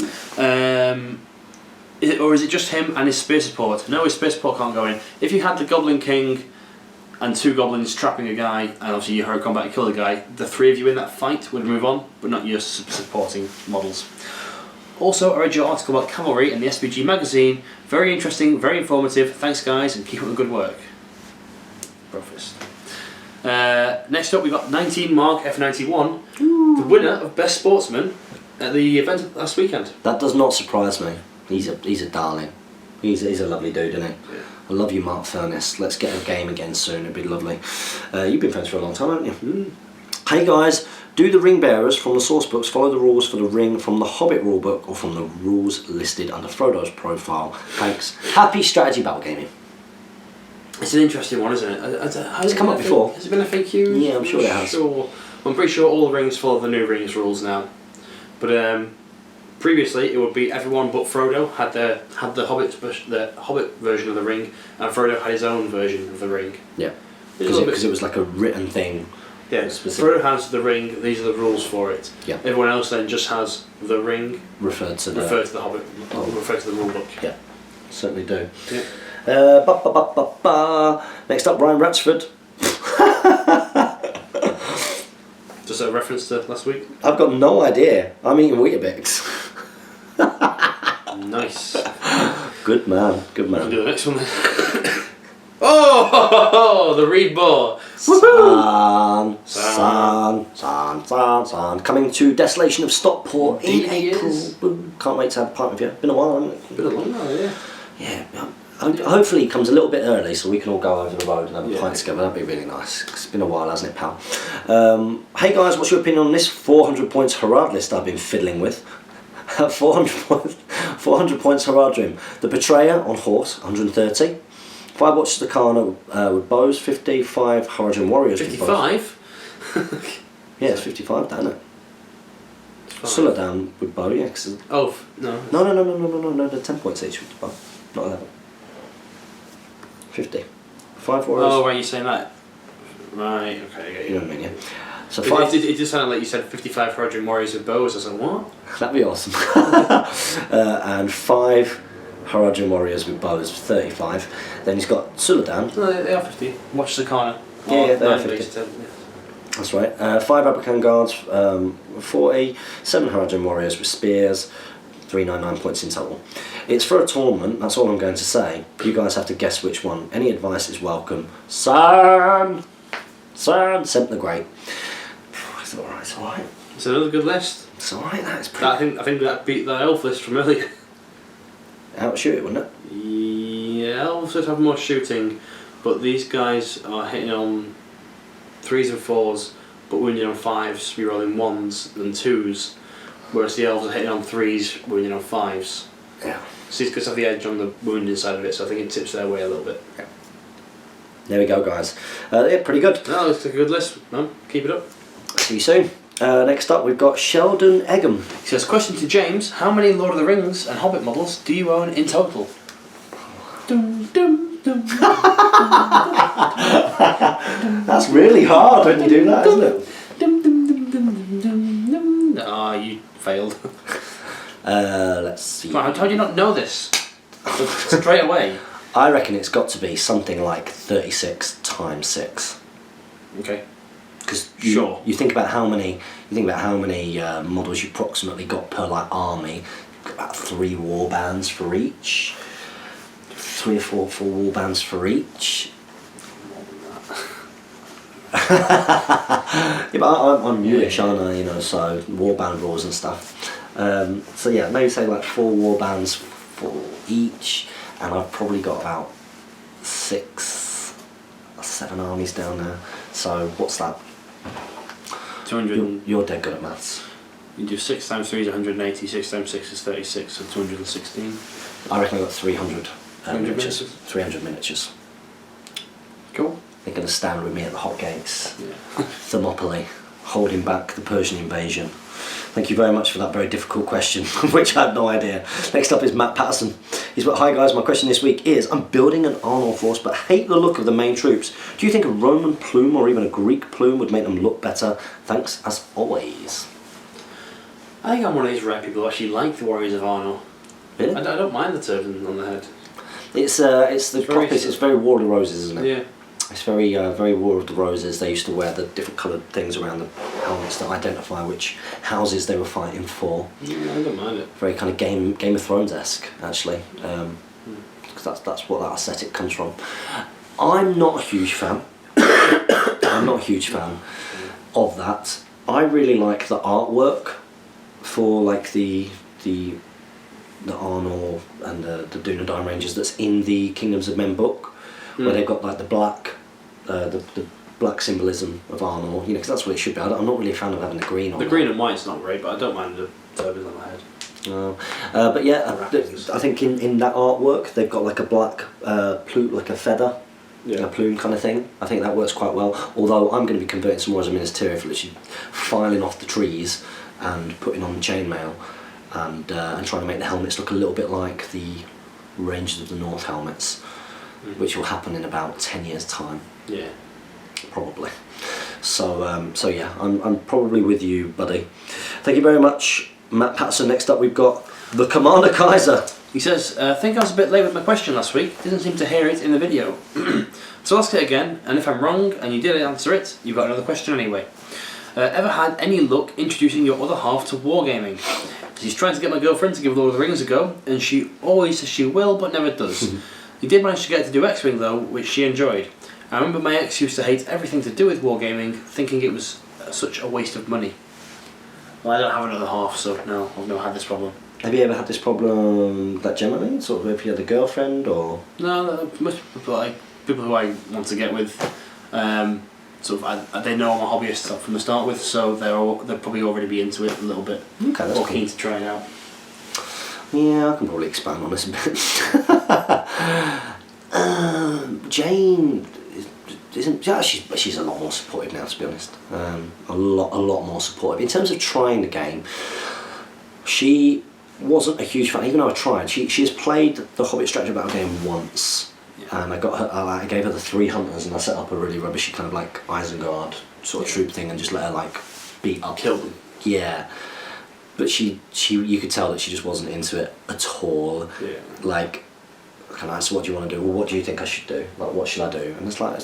Is it just him and his spear support? No, his spear support can't go in. If you had the Goblin King and 2 goblins trapping a guy, and obviously you heroic combat and kill the guy, the 3 of you in that fight would move on, but not your supporting models. Also, I read your article about cavalry in the SBG magazine. Very interesting, very informative. Thanks guys, and keep up the good work. Brofist. Next up, we've got 19 Mark F91, the winner of Best Sportsman at the event last weekend. That does not surprise me. He's a darling. He's a lovely dude, isn't he? Yeah. I love you, Mark Furness. Let's get a game again soon. It'd be lovely. You've been friends for a long time, haven't you? Hey guys, do the ring bearers from the source books follow the rules for the ring from the Hobbit rulebook or from the rules listed under Frodo's profile? Thanks. Happy strategy battle gaming. It's an interesting one, isn't it? It's come up before. Has it been a FAQ? Yeah, I'm sure it has. I'm pretty sure all the rings follow the new rings rules now. But previously, it would be everyone but Frodo had the Hobbit version of the ring, and Frodo had his own version of the ring. Yeah, because it was like a written thing. Yeah, Frodo has the ring. These are the rules for it. Yeah. Everyone else then just has the ring. Referred to the Hobbit. Referred to the rule book. Yeah, certainly do. Yeah. Next up, Brian Ratsford. Does that reference to last week? I've got no idea. I'm eating Weetabix. Nice. Good man. Good man. We'll do the next one then. Oh, the reed ball. San. Coming to Desolation of Stockport in April. Can't wait to have a part with you. Been a while, hasn't it? Been a long while, yeah. Yeah. Hopefully it comes a little bit early so we can all go over the road and have a pint together. That'd be really nice. It's been a while, hasn't it, pal? Hey guys, what's your opinion on this 400 points Harad list I've been fiddling with? 400 points Harad Dream. The Betrayer on horse, 130. 5 Watchers of the Karna with bows, 55 Haradrim Warriors with bows. 55? Yeah, it's 55 down it. Sulla down with bow, yeah. Cause no. No, they're 10 points each with the bow, not 11. 50. 5 warriors. Oh, right, you're saying that. Right, okay. You know what I mean, yeah. So It just sounded like you said 55 Haradrim warriors with bows. I was like, what? That'd be awesome. And 5 Haradrim warriors with bows, 35. Then he's got Suladan. No, they are 50. Watch the corner. Yeah, they are 50. That's right. 5 Abakan guards, 40. 7 Haradrim warriors with spears. 399 points in total. It's for a tournament, that's all I'm going to say. You guys have to guess which one. Any advice is welcome. Sam, Semp the Great. It's alright, it's alright. It's another good list. It's alright, that's pretty... I think that beat the elf list from earlier. Outshoot it, wouldn't it? Yeah, elves would have more shooting, but these guys are hitting on 3s and 4s, but wounding on 5s, rerolling 1s and 2s, whereas the elves are hitting on 3s, wounding on 5s. Yeah. So these guys have the edge on the wounding side of it, so I think it tips their way a little bit. Yeah. There we go, guys. Yeah, pretty good. No, it's a good list, man. Keep it up. See you soon. Next up, we've got Sheldon Egham. He says, question to James, how many Lord of the Rings and Hobbit models do you own in total? Dum, dum, dum. That's really hard when you do that, isn't it? Ah, you failed. Let's see. How do you not know this? Straight away. I reckon it's got to be something like 36 times 6. Okay. Because Sure. you think about how many models you approximately got per like army. About 3 war bands for each. 3 or 4 war bands for each. Yeah, but I'm newish, aren't I? You know, so warband rules and stuff. So yeah, maybe say like 4 warbands for each, and I've probably got about 6 or 7 armies down there. So what's that? 200. You're dead good at maths. You do 6 times 3 is 180, 6 times 6 is 36, so 216. I reckon I got 300 miniatures. miniatures? 300 miniatures. Cool. They're going to stand with me at the hot gates. Yeah. Thermopylae, holding back the Persian invasion. Thank you very much for that very difficult question, which I had no idea. Next up is Matt Patterson. He's got, hi guys, my question this week is, I'm building an Arnor force but hate the look of the main troops. Do you think a Roman plume or even a Greek plume would make them look better? Thanks as always. I think I'm one of these rare people who actually like the Warriors of Arnor. Really? I don't mind the turban on the head. It's the properties, it's very War of the Roses, isn't it? Yeah. It's very very War of the Roses. They used to wear the different coloured things around the helmets to identify which houses they were fighting for. Yeah, I don't mind it. Very kind of Game of Thrones-esque, actually, because that's what that aesthetic comes from. I'm not a huge fan. I'm not a huge fan of that. I really like the artwork for like the Arnor and the Dunedain Rangers that's in the Kingdoms of Men book, where they've got like the black symbolism of Arnor, you know, because that's what it should be. I'm not really a fan of having the green on. The green and white's not great, but I don't mind the turbans on the head. But yeah, I think in that artwork they've got like a black plume, like a feather, a plume kind of thing. I think that works quite well. Although I'm going to be converting some more as a Ministerial for literally filing off the trees and putting on chainmail and trying to make the helmets look a little bit like the Rangers of the North helmets, which will happen in about 10 years' time. Yeah. Probably. So yeah, I'm probably with you, buddy. Thank you very much, Matt Patterson. Next up, we've got the Commander Kaiser. He says, I think I was a bit late with my question last week. Didn't seem to hear it in the video. So I'll ask it again, and if I'm wrong and you did answer it, you've got another question anyway. Ever had any luck introducing your other half to wargaming? He's trying to get my girlfriend to give Lord of the Rings a go, and she always says she will, but never does. He did manage to get her to do X-Wing though, which she enjoyed. I remember my ex used to hate everything to do with wargaming, thinking it was such a waste of money. Well, I don't have another half, so no, I've never had this problem. Have you ever had this problem, like generally, sort of if you had a girlfriend or? No, most people who I want to get with, sort of, they know I'm a hobbyist from the start with, so they'll probably already be into it a little bit. Okay, that's or cool. Keen to try it out. Yeah, I can probably expand on this a bit. Jane, she's a lot more supportive now, to be honest. A lot more supportive. In terms of trying the game, she wasn't a huge fan, even though I tried. She has played the Hobbit strategy battle game once, and I got her. I gave her the 3 hunters, and I set up a really rubbishy kind of like Isengard sort of troop thing, and just let her like beat up, kill them. Yeah, but she you could tell that she just wasn't into it at all. Yeah. Like, kind of, so what do you want to do? Well, what do you think I should do? Like, what should I do? And it's like,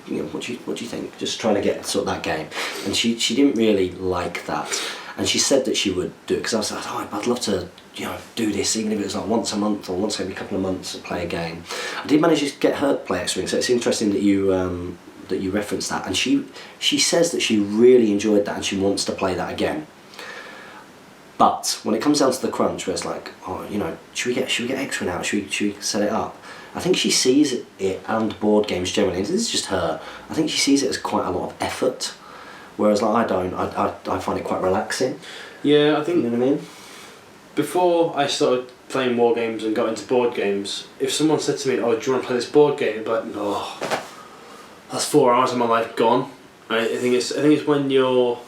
you know, what do you think? Just trying to get sort of that game, and she didn't really like that. And she said that she would do it, because I was like, oh, I'd love to, you know, do this, even if it was like once a month or once every couple of months to play a game. I did manage to get her to play X-Wing, so it's interesting that you referenced that. And she says that she really enjoyed that and she wants to play that again. But when it comes down to the crunch, where it's like, oh, you know, should we get X-Wing out? Should we set it up? I think she sees it, and board games generally, and this is just her, I think she sees it as quite a lot of effort. Whereas like I don't, I find it quite relaxing. Yeah, I think. You know what I mean? Before I started playing war games and got into board games, if someone said to me, "Oh, do you want to play this board game?" I'd be like, "No, that's 4 hours of my life gone." I think it's when you're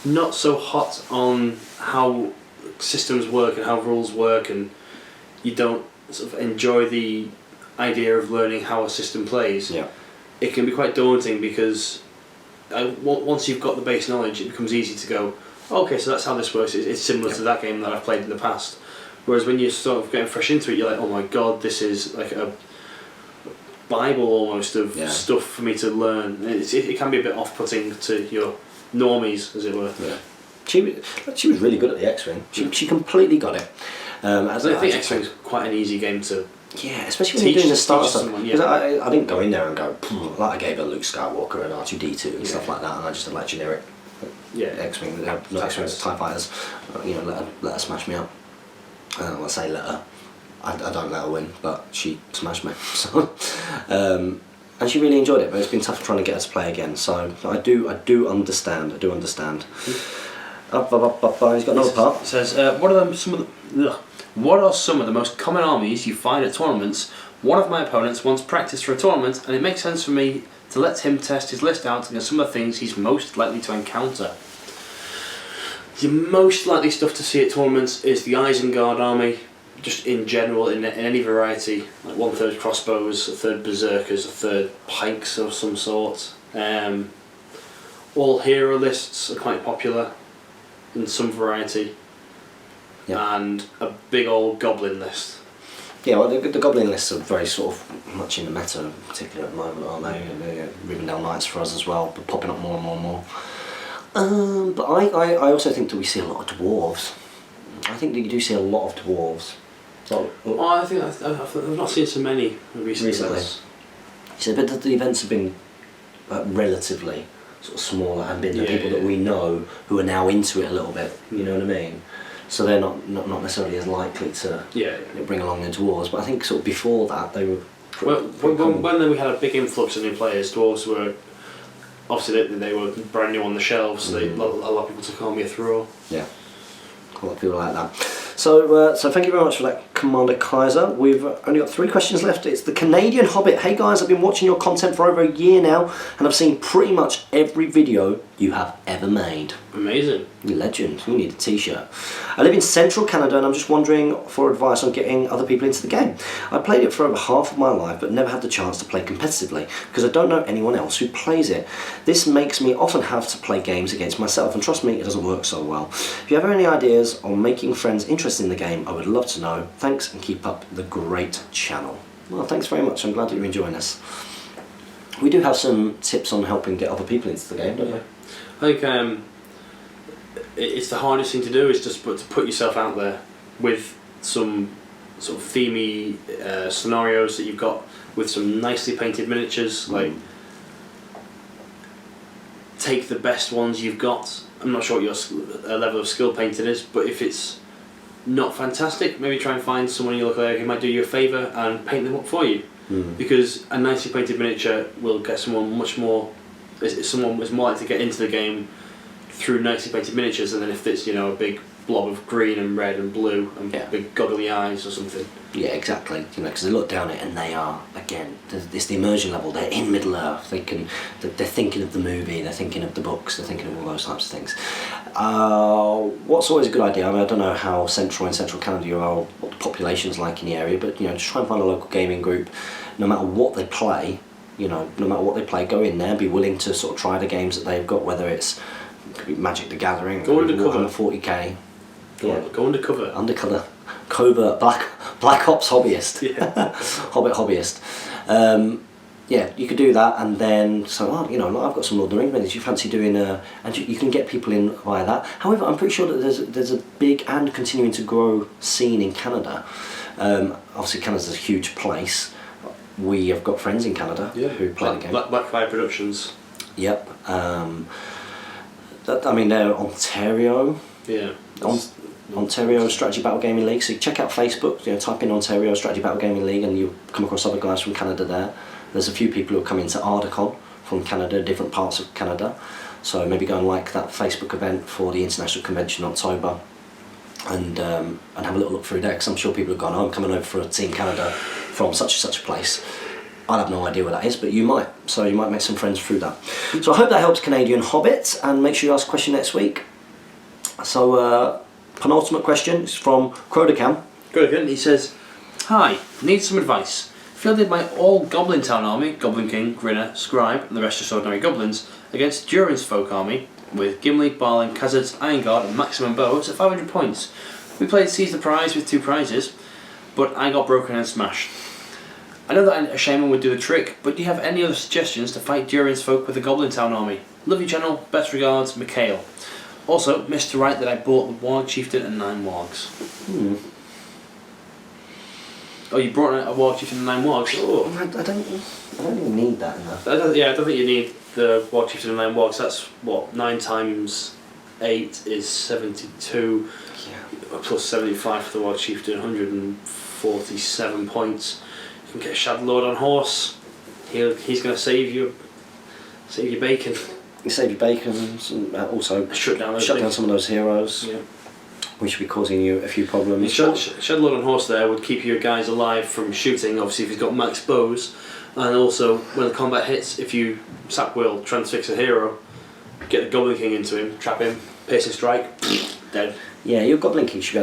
not so hot on how systems work and how rules work, and you don't sort of enjoy the idea of learning how a system plays. Yeah. It can be quite daunting, because once you've got the base knowledge, it becomes easy to go, okay, so that's how this works. It's similar to that game that I've played in the past. Whereas when you're sort of getting fresh into it, you're like, oh my god, this is like a Bible almost of stuff for me to learn. It can be a bit off-putting to your normies, as it were. Yeah. She was really good at the X-Wing. She completely got it. I think X-Wing's quite an easy game to. Yeah, especially when you're doing the start stuff. Because yeah. I didn't go in there and go, like I gave her Luke Skywalker and R2-D2 and stuff like that, and I just had like generic X-Wing, not X-Wings, TIE fighters. You know, let her smash me up. I say let her. I don't let her win, but she smashed me. So, and she really enjoyed it, but it's been tough trying to get her to play again. So I do understand. I do understand. He's got another part. It says, what are some of the most common armies you find at tournaments? One of my opponents once practiced for a tournament, and it makes sense for me to let him test his list out against some of the things he's most likely to encounter. The most likely stuff to see at tournaments is the Isengard army, just in general, in any variety. Like 1/3 crossbows, 1/3 berserkers, 1/3 pikes of some sort. All hero lists are quite popular in some variety. Yeah. And a big old goblin list. Yeah, well, the goblin lists are very sort of much in the meta, particularly at the moment, aren't they? They're Rivendell Knights for us as well, but popping up more and more and more. But I also think that we see a lot of dwarves. I think that you do see a lot of dwarves. So, I think I've not seen so many recently. So, but the events have been relatively sort of smaller, and been the people that we know who are now into it a little bit. You know what I mean? So they're not necessarily as likely to bring along the dwarves. But I think sort of before that they were. When we had a big influx of new players, dwarves were obviously they were brand new on the shelves. So a lot of people took Army of Thrall. Yeah, a lot of people like that. So thank you very much for that, Commander Kaiser. We've only got 3 questions left. It's the Canadian Hobbit. Hey guys, I've been watching your content for over a year now, and I've seen pretty much every video you have ever made. Amazing. You legend. You need a t-shirt. I live in central Canada, and I'm just wondering for advice on getting other people into the game. I played it for over half of my life, but never had the chance to play competitively because I don't know anyone else who plays it. This makes me often have to play games against myself, and trust me, it doesn't work so well. If you have any ideas on making friends interested in the game, I would love to know. Thanks, and keep up the great channel. Well, thanks very much. I'm glad that you're enjoying this. We do have some tips on helping get other people into the game, don't we? I think it's the hardest thing to do is just to put yourself out there with some sort of themey scenarios that you've got with some nicely painted miniatures. Like, take the best ones you've got. I'm not sure what your level of skill painting is, but if it's not fantastic, maybe try and find someone in your local area who might do you a favour and paint them up for you. Because a nicely painted miniature will get someone much more. Someone is more likely to get into the game through nicely painted miniatures, and then if it's a big blob of green and red and blue and Yeah. big goggly eyes or something. Yeah, exactly. You know, because they look down it and they are, again, it's the immersion level. They're in Middle Earth. They're thinking of the movie. They're thinking of the books. They're thinking of all those types of things. What's always a good idea. I mean, I don't know how central Canada you are, or what the population's like in the area, but just try and find a local gaming group. No matter what they play, go in there. Be willing to sort of try the games that they've got, whether it could be Magic the Gathering, go undercover, 40k. Go undercover. Undercover. Covert, Black Ops hobbyist. Yeah. Hobbit hobbyist. You could do that, and then I've got some Lord of the Rings minis. You fancy doing and you can get people in via that. However, I'm pretty sure that there's a big and continuing to grow scene in Canada. Obviously, Canada's a huge place. We have got friends in Canada who play the game. Blackfire Productions. Yep. They're Ontario. Yeah. Ontario Strategy Battle Gaming League. So you check out Facebook, type in Ontario Strategy Battle Gaming League, and you'll come across other guys from Canada there. There's a few people who have come into Ardacon from Canada, different parts of Canada. So maybe go and like that Facebook event for the International Convention in October, and have a little look through there, because I'm sure people have gone, I'm coming over for a Team Canada from such and such a place. I have no idea where that is, but you might. So you might make some friends through that. So I hope that helps, Canadian Hobbit, and make sure you ask a question next week. So penultimate question is from Crowdercam. He says, "Hi, need some advice. Fielded my all Goblin Town army, Goblin King, Grinner, Scribe, and the rest just ordinary goblins, against Durin's folk army, with Gimli, Barlin, Khazard's Iron Guard, and Maximum Bows at 500 points. We played Seize the Prize with 2 prizes, but I got broken and smashed. I know that a shaman would do the trick, but do you have any other suggestions to fight Durin's folk with the Goblin Town army? Love you channel, best regards, Mikhail. Also, missed to write that I bought the Warg Chieftain and 9 Wargs." Oh, you brought a Warg Chieftain and 9 Wargs? Oh, I don't even need that enough. I don't think you need the Warg Chieftain and 9 Wargs. That's what, 9 times 8 is 72, plus 75 for the Warg Chieftain, 147 points. You can get a Shadow Lord on horse. He's going to save your bacon. You save your bacon, and also shut down some of those heroes. Yeah. We should be causing you a few problems. Shadow Lord on horse there would keep your guys alive from shooting, obviously if he's got max bows, and also when the combat hits, if you sack will transfix a hero, get the Goblin King into him, trap him, piercing strike, dead. Yeah, your Goblin King should be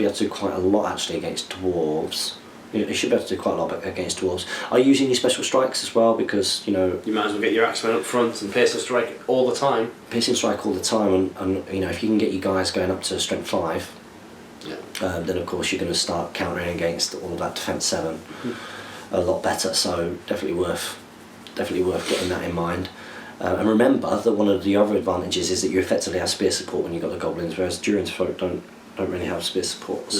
able to do quite a lot actually against dwarves. You should be able to do quite a lot against dwarves. Are you using your special strikes as well? Because you might as well get your Axemen up front and piercing strike all the time. Piercing strike all the time, and if you can get you guys going up to strength 5, then of course you're going to start countering against all of that defense 7 a lot better. So definitely worth getting that in mind. And remember that one of the other advantages is that you effectively have spear support when you've got the goblins, whereas Durin's folk don't really have spear support.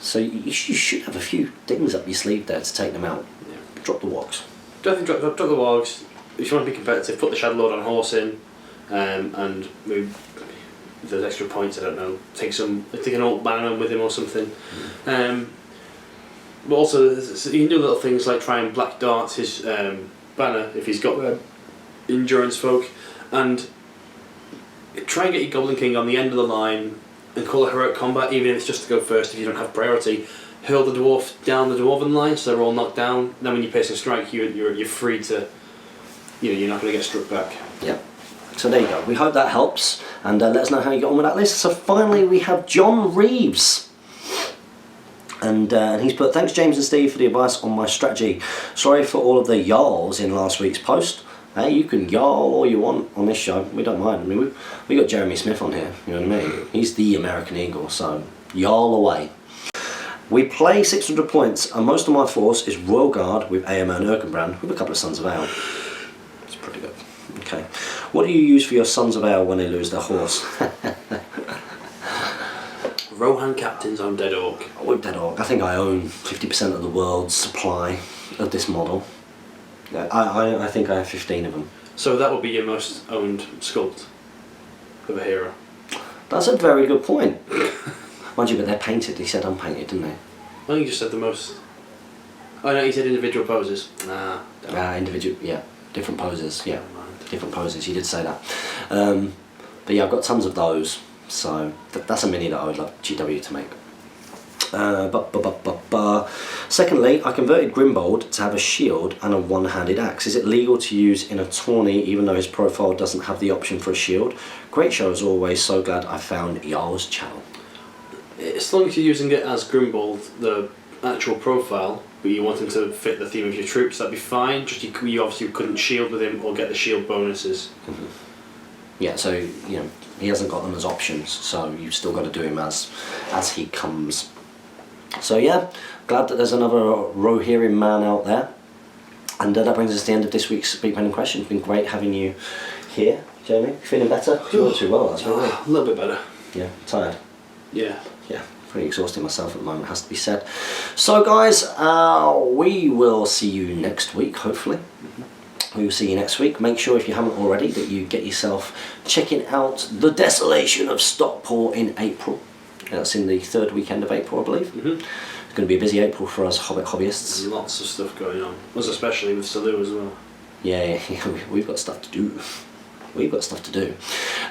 So you should have a few things up your sleeve there to take them out. Yeah. Drop the Wargs. Definitely drop the Wargs. If you want to be competitive, put the Shadow Lord on horse in, and maybe if there's extra points, I don't know, take an old banner with him or something. But also you can do little things like try and black dart his banner if he's got endurance folk, and try and get your Goblin King on the end of the line and call it heroic combat, even if it's just to go first if you don't have priority. Hurl the dwarf down the dwarven line so they're all knocked down. Then when you pierce a strike, you're free to, you're not going to get struck back. Yeah. So there you go. We hope that helps, and let us know how you get on with that list. So finally, we have John Reeves. And he's put, "Thanks James and Steve for the advice on my strategy. Sorry for all of the yarls in last week's post. Hey, you can yarl all you want on this show. We don't mind. I mean, we got Jeremy Smith on here. You know what I mean? He's the American Eagle. So yarl away. We play 600 points, and most of my force is Royal Guard with AMO and Erkenbrand with a couple of Sons of Ale. It's pretty good. Okay. What do you use for your Sons of Ale when they lose their horse?" Rohan Captains on Dead Orc. With Dead Orc, I think I own 50% of the world's supply of this model. I think I have 15 of them. So that would be your most owned sculpt of a hero. That's a very good point. Mind you, but they're painted. He said unpainted, didn't he? I think you just said the most. Oh no, he said individual poses. Individual, yeah. Different poses, yeah. Different poses, he did say that. But yeah, I've got tons of those. So that's a mini that I would love GW to make. Secondly, I converted Grimbold to have a shield and a one-handed axe. Is it legal to use in a tourney even though his profile doesn't have the option for a shield? Great show as always, so glad I found y'all's channel. As long as you're using it as Grimbold, the actual profile, but you want him to fit the theme of your troops, that'd be fine. Just you obviously couldn't shield with him or get the shield bonuses. Yeah, so you know he hasn't got them as options, so you've still got to do him as he comes. So yeah, glad that there's another Rohirrim man out there. And that brings us to the end of this week's Big Pen in Question. It's been great having you here, Jamie. Feeling better? You not too well last week, really. A little bit better. Yeah, tired. Yeah. Yeah, pretty exhausted myself at the moment, has to be said. So guys, we will see you next week, hopefully. We will see you next week. Make sure, if you haven't already, that you get yourself checking out the Desolation of Stockport in April. That's in the 3rd weekend of April, I believe. It's going to be a busy April for us Hobbit hobbyists. There's lots of stuff going on, especially with Salu as well. Yeah, we've got stuff to do. We've got stuff to do.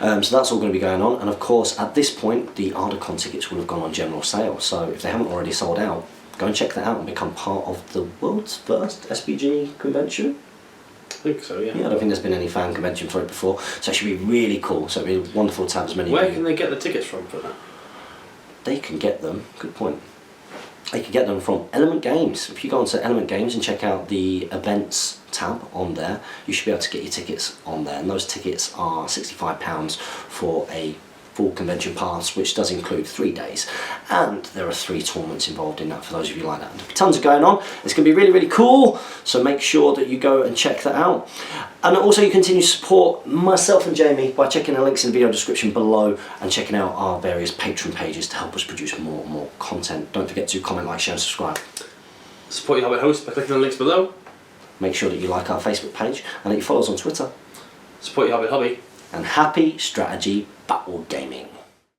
So that's all going to be going on. And of course, at this point, the Ardacon tickets will have gone on general sale. So if they haven't already sold out, go and check that out and become part of the world's first SBG convention. I think so, yeah. Yeah, I don't think there's been any fan convention for it before. So it should be really cool. So it'll be wonderful to have as many. Where can they get the tickets from for that? They can get them, good point. They can get them from Element Games. If you go onto Element Games and check out the events tab on there, you should be able to get your tickets on there. And those tickets are £65 for a full convention pass, which does include 3 days. And there are 3 tournaments involved in that for those of you like that. And tons of going on. It's going to be really, really cool. So make sure that you go and check that out. And also you continue to support myself and Jamie by checking the links in the video description below and checking out our various Patreon pages to help us produce more and more content. Don't forget to comment, like, share and subscribe. Support your Hobbit host by clicking the links below. Make sure that you like our Facebook page and that you follow us on Twitter. Support your Hobbit hobby. And happy strategy battle gaming.